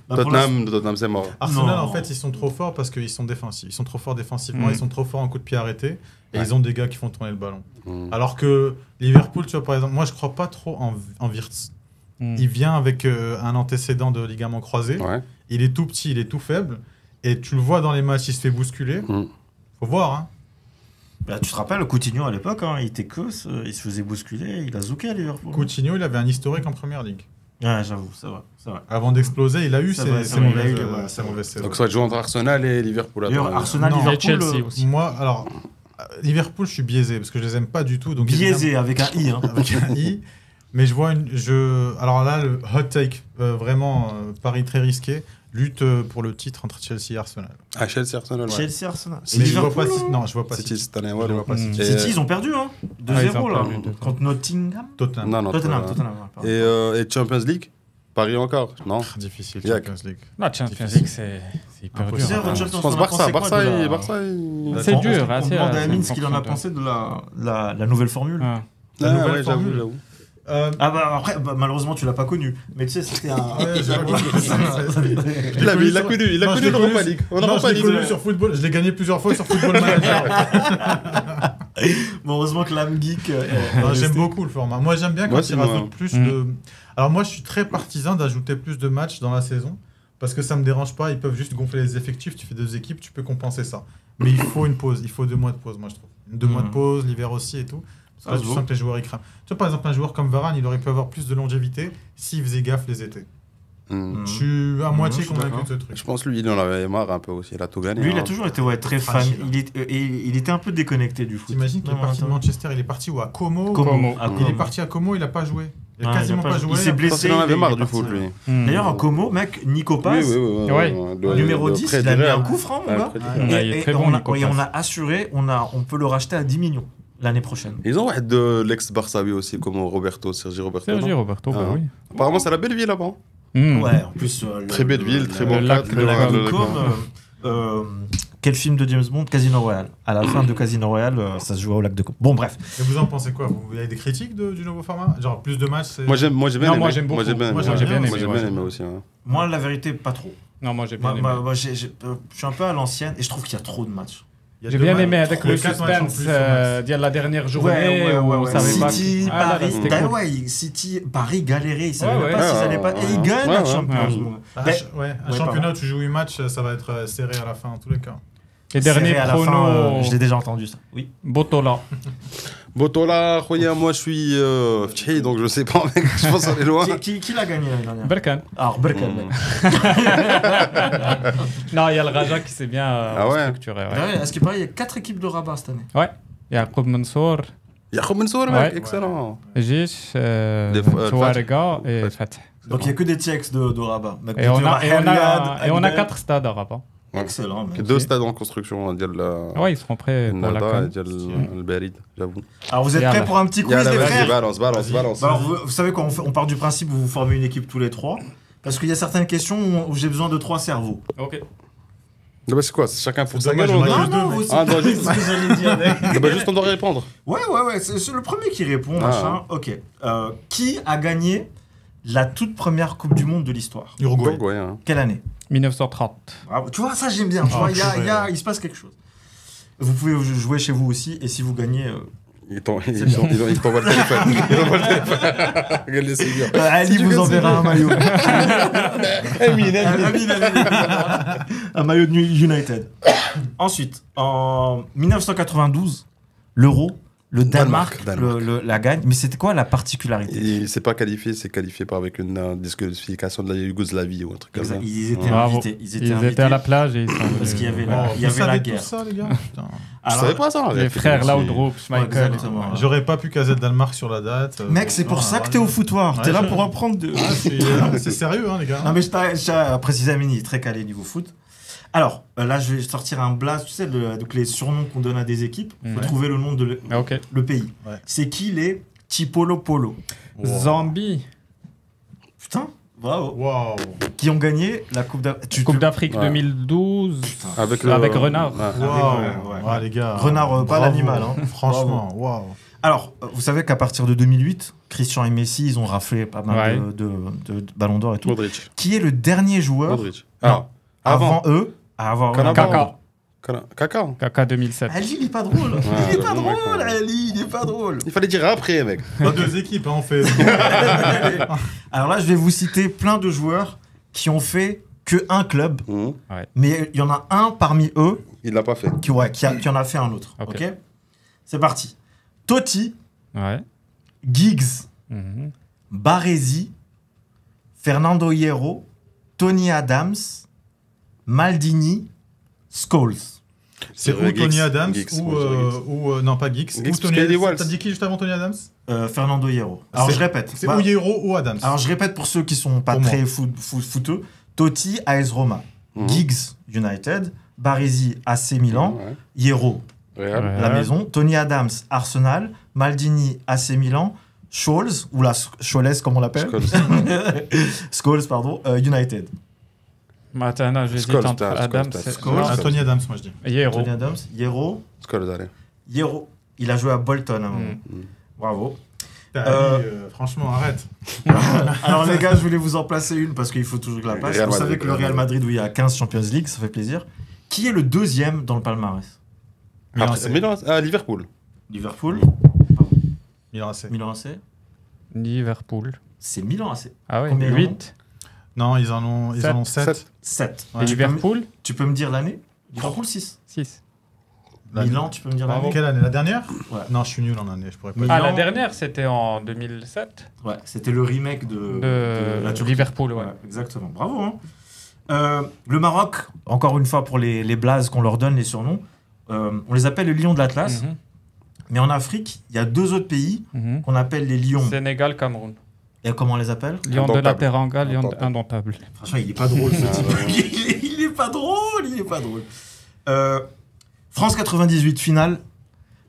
Tottenham, c'est mort. Arsenal, en fait, ils sont trop forts parce qu'ils sont défensifs. Ils sont trop forts défensivement, ils sont trop forts en coup de pied arrêté, et ils ont des gars qui font tourner le ballon. Alors que Liverpool, tu vois, par exemple, moi, je crois pas trop en Wirtz. Il vient avec un antécédent de ligament croisé. Il est tout petit, il est tout faible, et tu le vois dans les matchs, il se fait bousculer. Faut voir, hein. Tu te rappelles, Coutinho à l'époque, il était cos, il se faisait bousculer, il a zouké à Liverpool. Coutinho, il avait un historique en première ligue. Ouais, j'avoue, c'est vrai. Avant d'exploser, il a eu ses mauvaises saisons. Donc ça va jouer entre Arsenal et Liverpool. Arsenal, Liverpool, Chelsea aussi. Moi, alors, Liverpool, je suis biaisé parce que je les aime pas du tout. Donc biaisé avec un I. Avec un I. Mais je vois alors là, le hot take, vraiment pari très risqué. Lutte pour le titre entre Chelsea et Arsenal. Chelsea-Arsenal, ouais. Chelsea-Arsenal. Mais je vois pas City. Non, je vois pas City. City. City, ils ont perdu, 2-0 là. Contre Nottingham. Tottenham. Et Champions League? Paris encore? Non. Difficile, Champions League. Non, Champions League, c'est hyper dur. Je pense Barça. C'est dur. On demande à Amine ce qu'il en a pensé de la nouvelle formule. La nouvelle formule. J'avoue. Après, malheureusement, tu l'as pas connu. Mais tu sais, c'était un. Il l'a connu l'Europa League. Je l'ai connu sur Football. Je l'ai gagné plusieurs fois sur Football Manager. Heureusement que l'âme geek. J'aime beaucoup le format. Moi, j'aime bien quand ils rajoutent plus de. Alors, moi, je suis très partisan d'ajouter plus de matchs dans la saison. Parce que ça me dérange pas. Ils peuvent juste gonfler les effectifs. Tu fais 2 équipes, tu peux compenser ça. Mais il faut une pause. Il faut 2 mois de pause, moi, je trouve. 2 mois de pause, l'hiver aussi et tout. Parce que là, tu sens que les joueurs ils crament. Tu vois, par exemple, un joueur comme Varane, il aurait pu avoir plus de longévité s'il faisait gaffe les étés. Je suis à moitié convaincu de ce truc. Je pense que lui, il en avait marre un peu aussi. Il a tout gagné. Lui, il a toujours été très fan. Il était un peu déconnecté du foot. T'imagines qu'il est parti de Manchester, il est parti où? À Como. Il est parti à Como, il a pas joué. Il a quasiment pas joué. Il s'est blessé. Il en avait marre est du parti, foot, lui. D'ailleurs, en Como, mec, Nico Paz, numéro 10, il a mis un coup franc, mon gars. il est très bon, Nico Paz. On a assuré, on peut le racheter à 10 millions l'année prochaine. Ils ont de l'ex-Barça aussi, comme Sergi Roberto. Sergi Roberto, bah oui. Apparemment, c'est la belle ville là-bas. Ouais, en plus. Très belle ville, très bon lac, cadre. le lac. Quel film de James Bond? Casino Royale. À la fin de Casino Royale, ça se joue au lac de Como. Bon, bref. Et vous en pensez quoi? Vous avez des critiques du nouveau format? Genre plus de matchs? Moi j'ai bien aimé. Moi j'aime beaucoup. Moi j'ai bien aimé aussi. Moi, la vérité, pas trop. Non, moi j'ai bien aimé. Moi, je suis un peu à l'ancienne et je trouve qu'il y a trop de matchs. J'ai bien aimé avec le suspense de la dernière journée où on savait pas. City, Paris, City, Paris galérait, ils savaient pas s'ils allaient pas. Et ils gagnent la Champions. Un championnat où tu joues 8 matchs, ça va être serré à la fin en tous les cas. Les derniers à la fin, pronos. je l'ai déjà entendu ça. Oui. Botola. Botola, moi je suis Fthi, donc je sais pas, mec, je pense aller loin. Qui l'a gagné l'année dernière? Berkane. Alors, Berkane. Non, il y a le Raja qui s'est bien structuré. Ouais. Est-ce qu'il paraît qu'il y a 4 équipes de Rabat cette année? Ouais. Il y a Yacoub Mansour. Yacoub Mansour, mec, excellent. Jish, Touarega et Fatih. Donc il n'y a que des TX de Rabat. Et on a 4 stades à Rabat. Excellent. 2 stades en construction. Ouais, ils seront prêts pour la CAN. Le Barid, j'avoue. Alors vous êtes prêts pour un petit quiz, les frères? Balance. Alors, vous savez quoi, on part du principe où vous formez une équipe tous les 3. Parce qu'il y a certaines questions où j'ai besoin de 3 cerveaux. Ok. C'est quoi? C'est chacun pour sa gueule? Non, vous aussi. C'est ce que j'allais dire. Juste on doit répondre. Ouais. C'est le premier qui répond, machin. Ok. Qui a gagné la toute première Coupe du Monde de l'histoire? Uruguay. Quelle année? 1930. Ah, tu vois, ça j'aime bien. Tu vois, il se passe quelque chose. Vous pouvez jouer chez vous aussi, et si vous gagnez... Il t'envoie le téléphone. Regarde les seigneurs. Ali vous enverra un maillot. Un maillot de United. Ensuite, en 1992, l'Euro, le Danemark la gagne. Mais c'était quoi la particularité? Il s'est pas qualifié, c'est qualifié avec une disqualification de la Yougoslavie ou un truc comme ça. Ils étaient invités. Ils étaient à la plage et ils sont... Parce qu'il y avait la guerre. Tout ça, les gars. Je savais pas ça. Les frères Laudrup, Schmeichel. J'aurais pas pu caser Danemark sur la date. Mec, c'est pour ça que t'es au foutoir. T'es là pour apprendre de... C'est sérieux, hein, les gars. Non, mais je tiens à préciser à Mini, très calé niveau foot. Alors, là, je vais sortir un blast, tu sais, donc les surnoms qu'on donne à des équipes. Il faut trouver le nom de le pays. Ouais. C'est qui les Tipolo Polo? Zambie. Putain, bravo. Wow. Qui ont gagné la Coupe d'Afrique 2012 avec Renard. Ouais, les gars. Renard, pas l'animal. Hein. Franchement, waouh. Alors, vous savez qu'à partir de 2008, Christian et Messi, ils ont raflé pas mal de ballons d'or et tout. Modric. Qui est le dernier joueur avant eux à avoir Kaka 2007. Ali, il est pas drôle. Il est pas drôle, Ali, il est pas drôle. Il fallait dire après, mec. Pas 2 équipes, hein, on fait. Alors là, je vais vous citer plein de joueurs qui ont fait que un club, mais il y en a un parmi eux. Il l'a pas fait. Qui en a fait un autre. Ok. C'est parti. Totti, Giggs, Baresi, Fernando Hierro, Tony Adams, Maldini, Scholes. C'est ou Tony Adams ou non pas Giggs. Ou Tony Adams. T'as dit qui juste avant Tony Adams? Fernando Hierro. Alors je répète. C'est ou Hierro ou Adams. Alors je répète pour ceux qui sont pas très footeux. Totti, AS Roma. Giggs, United. Baresi, AC Milan. Hierro, la maison. Tony Adams, Arsenal. Maldini, AC Milan. Scholes, ou la Scholes comme on l'appelle. Scholes, pardon. United. Attends, j'hésite entre Adams et... Tony Adams, moi je dis. Hierro. Tony Adams, Hierro. Scholes, allez. Hierro. Il a joué à Bolton à un moment. Bravo. Franchement, arrête. Alors les gars, je voulais vous en placer une parce qu'il faut toujours que la place. Vous savez que le Real Madrid, où il y a 15 Champions League, ça fait plaisir. Qui est le deuxième dans le palmarès? Liverpool. Liverpool. Milan AC. Milan AC. Liverpool. C'est Milan AC. Ah ouais, 8. Non, ils en ont 7. 7. Et Liverpool? Tu peux me dire l'année? Liverpool 6. 6. Milan, tu peux me dire l'année? Quelle année? La dernière? Ouais. Non, je suis nul en année, je pourrais pas. Ah, la dernière, c'était en 2007? Ouais, c'était le remake de la Liverpool, ouais. Exactement. Bravo, hein. Le Maroc, encore une fois pour les blazes qu'on leur donne, les surnoms, on les appelle les lions de l'Atlas. Mais en Afrique, il y a 2 autres pays qu'on appelle les lions. Sénégal, Cameroun. Et comment on les appelle? Lion de la Teranga, Lion indomptable. Franchement, il est pas drôle, ce type. Il est pas drôle. France 98 finale.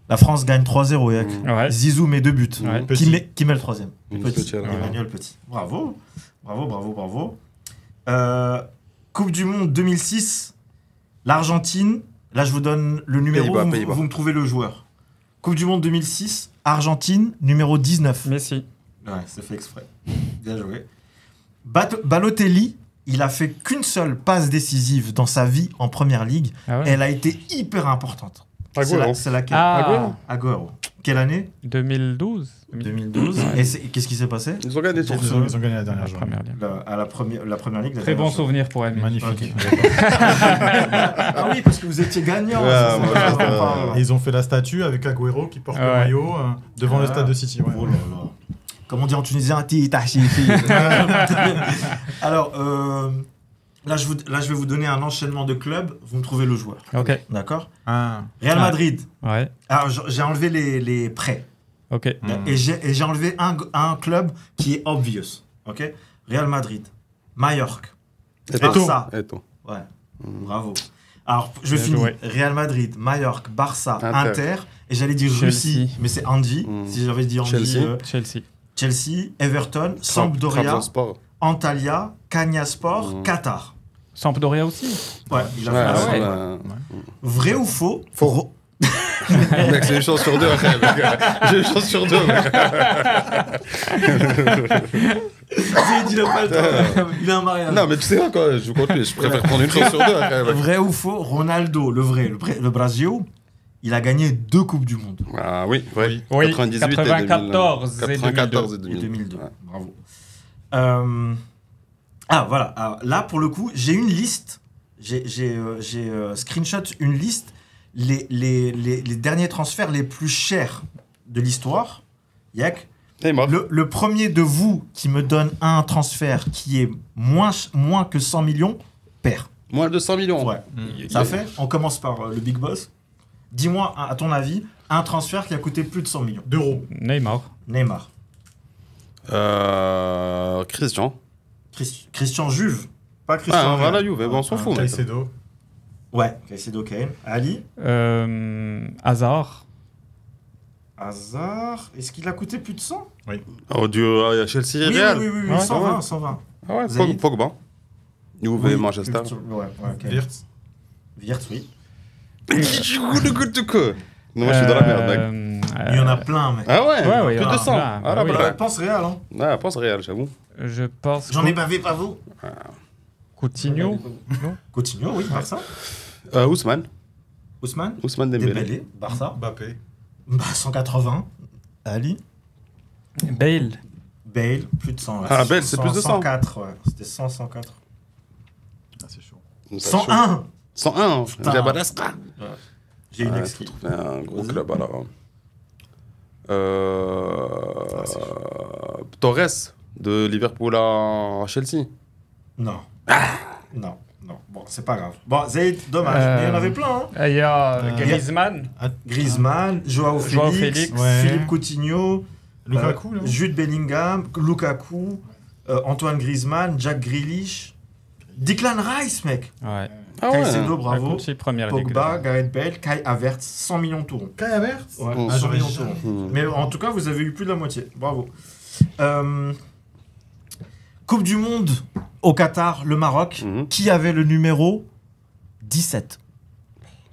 La France gagne 3-0. Ouais. Zizou met 2 buts. Ouais. Qui met le troisième? Petit. Emmanuel Petit. Bravo. Coupe du Monde 2006. L'Argentine. Là, je vous donne le numéro. Pays-Bas. Vous me trouvez le joueur. Coupe du Monde 2006. Argentine, numéro 19. Messi. Ouais, c'est fait exprès. Bien joué. Balotelli, il a fait qu'une seule passe décisive dans sa vie en première ligue. Ah ouais. Et elle a été hyper importante. Agüero. C'est laquelle? Agüero. Quelle année? 2012. 2012. Ouais. Et qu'est-ce qui s'est passé? Ils ont gagné Ils ont gagné la dernière journée. Première ligue. La première ligue. Très bon souvenir pour Emile. Magnifique. Ah oui, parce que vous étiez gagnant. Ouais, c'est moi, ça. j'étais- Et ils ont fait la statue avec Agüero qui porte le Ouais. maillot devant le stade de City. Ouais. Oh là là. Comme on dit en tunisien, Tahchifi. Alors, là, je vais vous donner un enchaînement de clubs. Vous me trouvez le joueur. Ok. D'accord? Ah. Real Madrid. Ouais. Alors, j'ai enlevé les prêts. Ok. Et j'ai enlevé un club qui est obvious. Ok? Real Madrid. Mallorca. Barça. Eto. Ouais. Bravo. Alors, je Bien finis. joué. Real Madrid, Mallorca, Barça, Inter. Inter. Et j'allais dire Chelsea. Russie, mais c'est Andy. Si j'avais dit Andy. Chelsea. Chelsea. Everton, Sampdoria, Trabzonspor. Antalya, Kanyaspor, Qatar. Sampdoria aussi. Ouais, il a Ouais, fait ouais. ouais. Vrai ou faux? Faux. Mec, c'est une chance sur deux, après, mec. J'ai une chance sur deux, mec. Il a pas le temps. Il a un mariage. Non, mais tu sais quoi, je compte lui. Je préfère prendre une chance sur deux, après, mec. Vrai ou faux? Ronaldo, le Brésil, il a gagné 2 Coupes du Monde. Ah oui, ouais. Oui, 98 et 94 et 94 et Et 2002. 2002. Ouais. Bravo. Voilà. Alors, là, pour le coup, j'ai une liste. J'ai screenshot une liste. Les derniers transferts les plus chers de l'histoire. Yak. Neymar. Le premier de vous qui me donne un transfert qui est moins que 100 millions perd. Moins de 100 millions. Ouais. Ça fait. On commence par le Big Boss. Dis-moi, à ton avis, un transfert qui a coûté plus de 100 millions. D'euros. Neymar. Neymar. Christian. Christian Juve. Pas Christian. Ah, Real. voilà, Juve, on s'en fout, mec. Caicedo. Ouais, Caicedo Kane. Ali. Hazard. Hazard. Est-ce qu'il a coûté plus de 100? Oh, Dieu, il y a Chelsea et Oui, Real. oui, Ouais, 120, ouais. 120. Ah ouais, Zaïd. Pogba. Juve et Manchester. Ouais, ok. Wirtz, oui. Non, moi, je suis dans la merde, mec. Il y en a plein, mec. Ah ouais, Ouais, plus de 100. plein. Ah là, Oui. voilà. Pense Real, hein. Ah, pense Real, j'avoue. Je pense. J'en ai bavé, pas vous. Coutinho. Coutinho, oui, Barça. Ousmane. Ousmane Dembélé. Dembélé, Barça. Mbappé. 180. Ali. Bale. Bale, plus de 100. ouais. Ah, Bale, c'est plus de 100. 104, ouais. C'était 104. Ah, c'est chaud. 101. 101. Putain. Jabalaska. J'ai une Il faut extrait. trouver un gros club alors. Torres de Liverpool à Chelsea. Non. Non. Bon, c'est pas grave. Bon, Zayd, dommage. Mais il y en avait plein, hein. Il y a Griezmann. Griezmann, Joao Joao Félix, Félix. Ouais. Philippe Coutinho, Lukaku, non Jude Bellingham, Lukaku, Antoine Griezmann, Jack Grealish, Declan Rice, mec. Ouais. Ah ouais. Caicedo, bravo. Coutinho, première ligue. Pogba, Gareth Bale, Kai Havertz, 100 millions de tourons. Kai Havertz. Ouais, Oh, 100 millions de jamais. tourons. Mais en tout cas, vous avez eu plus de la moitié. Bravo. Coupe du Monde au Qatar, le Maroc. Mhm. Qui avait le numéro 17?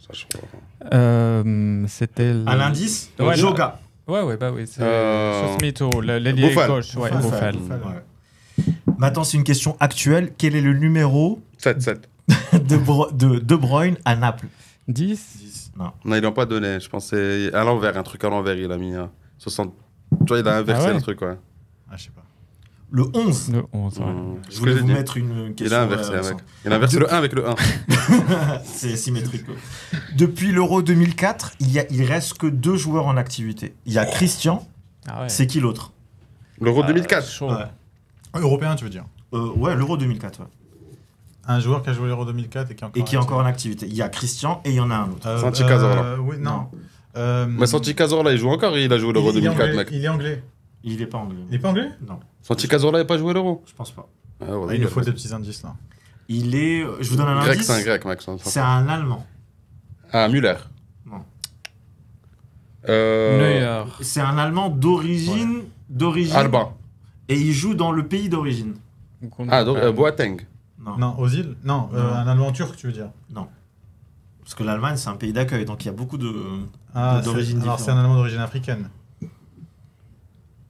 Ça, je crois. C'était. Un indice? Ouais, Joga. Ouais, bah oui. C'est Sosmito, l'ailier Buffal. gauche. Ouais, Buffal. Buffal. Ouais. Maintenant, c'est une question actuelle. Quel est le numéro 7. de De Bruyne à Naples? 10. Non. Non, ils l'ont pas donné. Je pense que c'est à l'envers, un truc à l'envers. Il a mis 60. Tu vois, il a inversé Ah ouais. le truc, ouais. Ah, je sais pas. Le 11. Le 11, ouais. Je voulais vous mettre une question. Il a inversé, mec. Il a inversé le 1 avec le 1. C'est symétrique. Quoi. Depuis l'Euro 2004, il reste que 2 joueurs en activité. Il y a Christian. Ah ouais. C'est qui l'autre? L'Euro 2004. Chaud. Ouais, Européen, tu veux dire ouais, l'Euro 2004. Ouais. Un joueur qui a joué l'Euro 2004 et qui est encore. Et qui est encore en activité. Il y a Christian et il y en a un autre. Santi Cazorla. Oui, non. Mais Santi Cazorla, il joue encore. Il a joué l'Euro il est 2004, anglais, mec. Il est anglais. Il est pas anglais. Il est pas anglais? Non, Santi Cazorla n'a pas joué l'Euro? je pense pas. Ah, ouais, Il nous faut des petits indices là. Il est. Je vous donne un grec, indice. c'est un grec, Max. C'est un Allemand. Ah, Müller. Non. Neuer. C'est un Allemand d'origine. Alba. Et il joue dans le pays d'origine. Ah, donc Boateng. Non. Non, Ozil? Non, un Allemand turc, tu veux dire? Non. Parce que l'Allemagne, c'est un pays d'accueil, donc il y a beaucoup d'origines Alors différentes. c'est un Allemand d'origine africaine.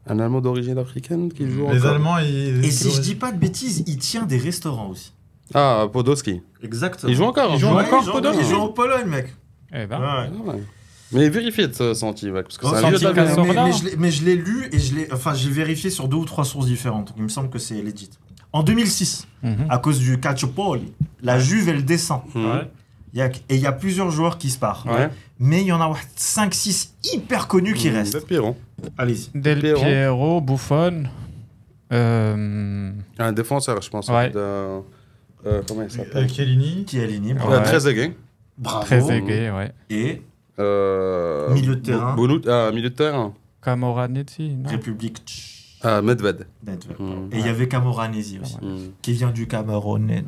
Un Allemand d'origine africaine qui joue Les encore. Allemands, ils. Et si je dis pas de bêtises, il tient des restaurants aussi. Ah, Podolski. Exactement. Il joue encore. Il joue encore, Il joue en Pologne, mec. Eh ben. Ouais. Ah, ouais. Mais vérifiez de Santi, mec, parce que c'est un Santi vieux de la Cazorla. maison. mais je l'ai lu et j'ai vérifié sur 2 ou 3 sources différentes. Donc il me semble que c'est legit. En 2006, à cause du Calciopoli, la Juve, elle descend. Ouais. Il y a plusieurs joueurs qui se partent. Ouais. Mais il y en a 5-6 hyper connus qui restent. Del Piero. Allez-y. Del Piero, Buffon. Un défenseur, je pense. Ouais. Comment il s'appelle? Chiellini. Chiellini, Ouais. Trezeguet. bravo. Trezeguet, ouais. Et Milieu de terrain. Milieu de terrain. Camoranesi, non? République tchèque. Medved. Et il y avait Camoranesi aussi, qui vient du Cameroun.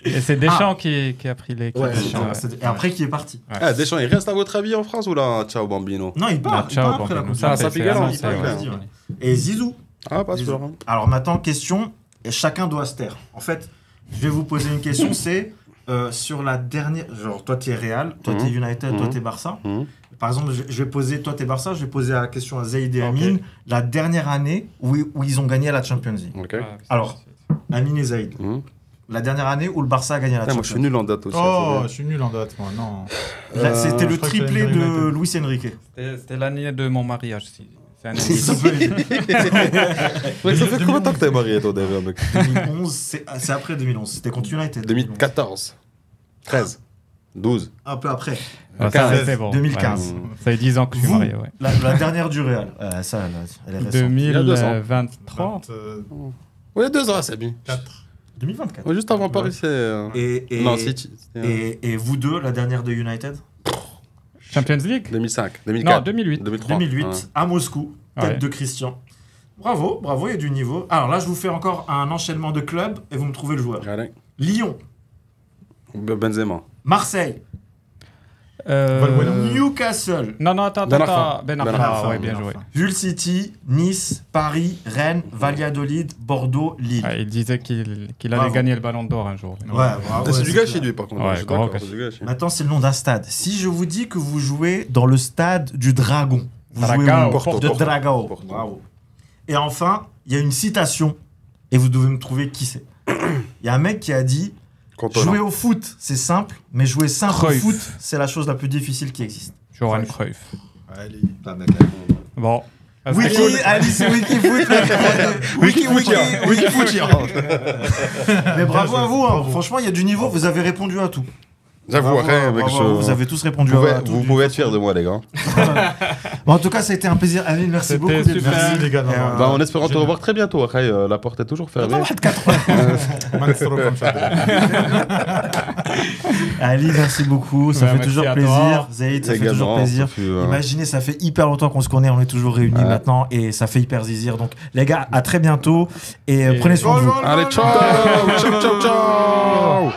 Et c'est Deschamps qui a pris les Ouais, Deschamps, et après qui est parti. Ouais. Ah, Deschamps, il reste à votre avis en France ou là? Ciao Bambino. Non, il part, Non, ciao, il part après la Bambino. Coupe du Ça, Monde. ça c'est pique alors, annoncé, il part, ouais. vas-y, ouais. Et Zizou. Ah, pas Zizou. sûr. Hein. Alors maintenant, question, et chacun doit se taire. En fait, je vais vous poser une question, c'est sur la dernière... Genre, toi, t'es Real, toi, t'es United, toi, t'es Barça. Par exemple, je vais poser, toi, t'es Barça, je vais poser la question à Zaid et Amine, la dernière année où ils ont gagné la Champions League. Ok. Ouais, Alors, Amine et Zaid, la dernière année où le Barça a gagné la Ah, Champions moi, je suis nul en date aussi. Oh, je suis nul en date, moi, non. Là, c'était le je crois que triplé c'est de United. Luis Enrique. C'était l'année de mon mariage. C'est un C'est Mec, ça fait combien de temps que t'es marié, toi, déjà, mec? 2011, c'est après 2011. C'était contre United. 2014. 13. 12. Un peu après. Ah, ça, c'est bon. 2015. Ouais. Ça fait 10 ans que je suis Vous, marié, ouais. la dernière du Real. Ça, elle est récente. 2023. Ouais, 2 ans, c'est bien. 2024. Ouais, juste avant Paris, c'est. Non, City. Et vous deux, la dernière de United Champions League 2005. Non, 2004. 2008. 2003. 2008, Ouais. à Moscou, tête Ouais. de Christian. Bravo, bravo, il y a du niveau. Alors là, je vous fais encore un enchaînement de clubs et vous me trouvez le joueur. Allez. Lyon, Benzema. Marseille, Valbuena. Newcastle, Non, attends. Ben Arfa. Ben Ben Arfa, Arfa, ouais, bien Ben joué. Arfa. Hull City, Nice, Paris, Rennes, Valladolid, Bordeaux, Lille. Ouais, il disait qu'il allait Bravo. gagner le ballon d'or un jour. Ouais, bravo, C'est ouais, du c'est gâchis, clair. lui, par contre. Ouais, Je suis grand d'accord, gâchis. c'est du gâchis. Maintenant, c'est le nom d'un stade. Si je vous dis que vous jouez dans le stade du Dragon, vous jouez Dragao. où Porto. De Porto. Dragao. Porto. Bravo. Et enfin, il y a une citation et vous devez me trouver qui c'est. Il y a un mec qui a dit Cantona. jouer au foot, c'est simple, mais jouer simple au Cruyff. foot, c'est la chose la plus difficile qui existe. Johan Cruyff. Allez. Bon. Wiki, allez, c'est Wikifoot. Wikifoot. Mais bravo à vous, hein. Franchement, il y a du niveau, vous avez répondu à tout. J'avoue, Bravo, après, mec, bravo, vous avez tous répondu à tout. vous pouvez être fiers de moi, les gars. Bon, en tout cas, ça a été un plaisir. Aline, merci C'était beaucoup. d'être super. venu. Merci, les gars. Bah, en espérant te revoir très bientôt. Après, la porte est toujours fermée. Maestro comme ça. Ali, merci beaucoup. Ça Ouais, fait merci toujours à plaisir. toi. Zaid, ça fait Également, toujours plaisir. ça fut, Imaginez, ça fait hyper longtemps qu'on se connaît. On est toujours réunis Ouais. maintenant et ça fait hyper zizir. Donc, les gars, à très bientôt et prenez soin de vous. Allez, ciao. Ciao, ciao, ciao.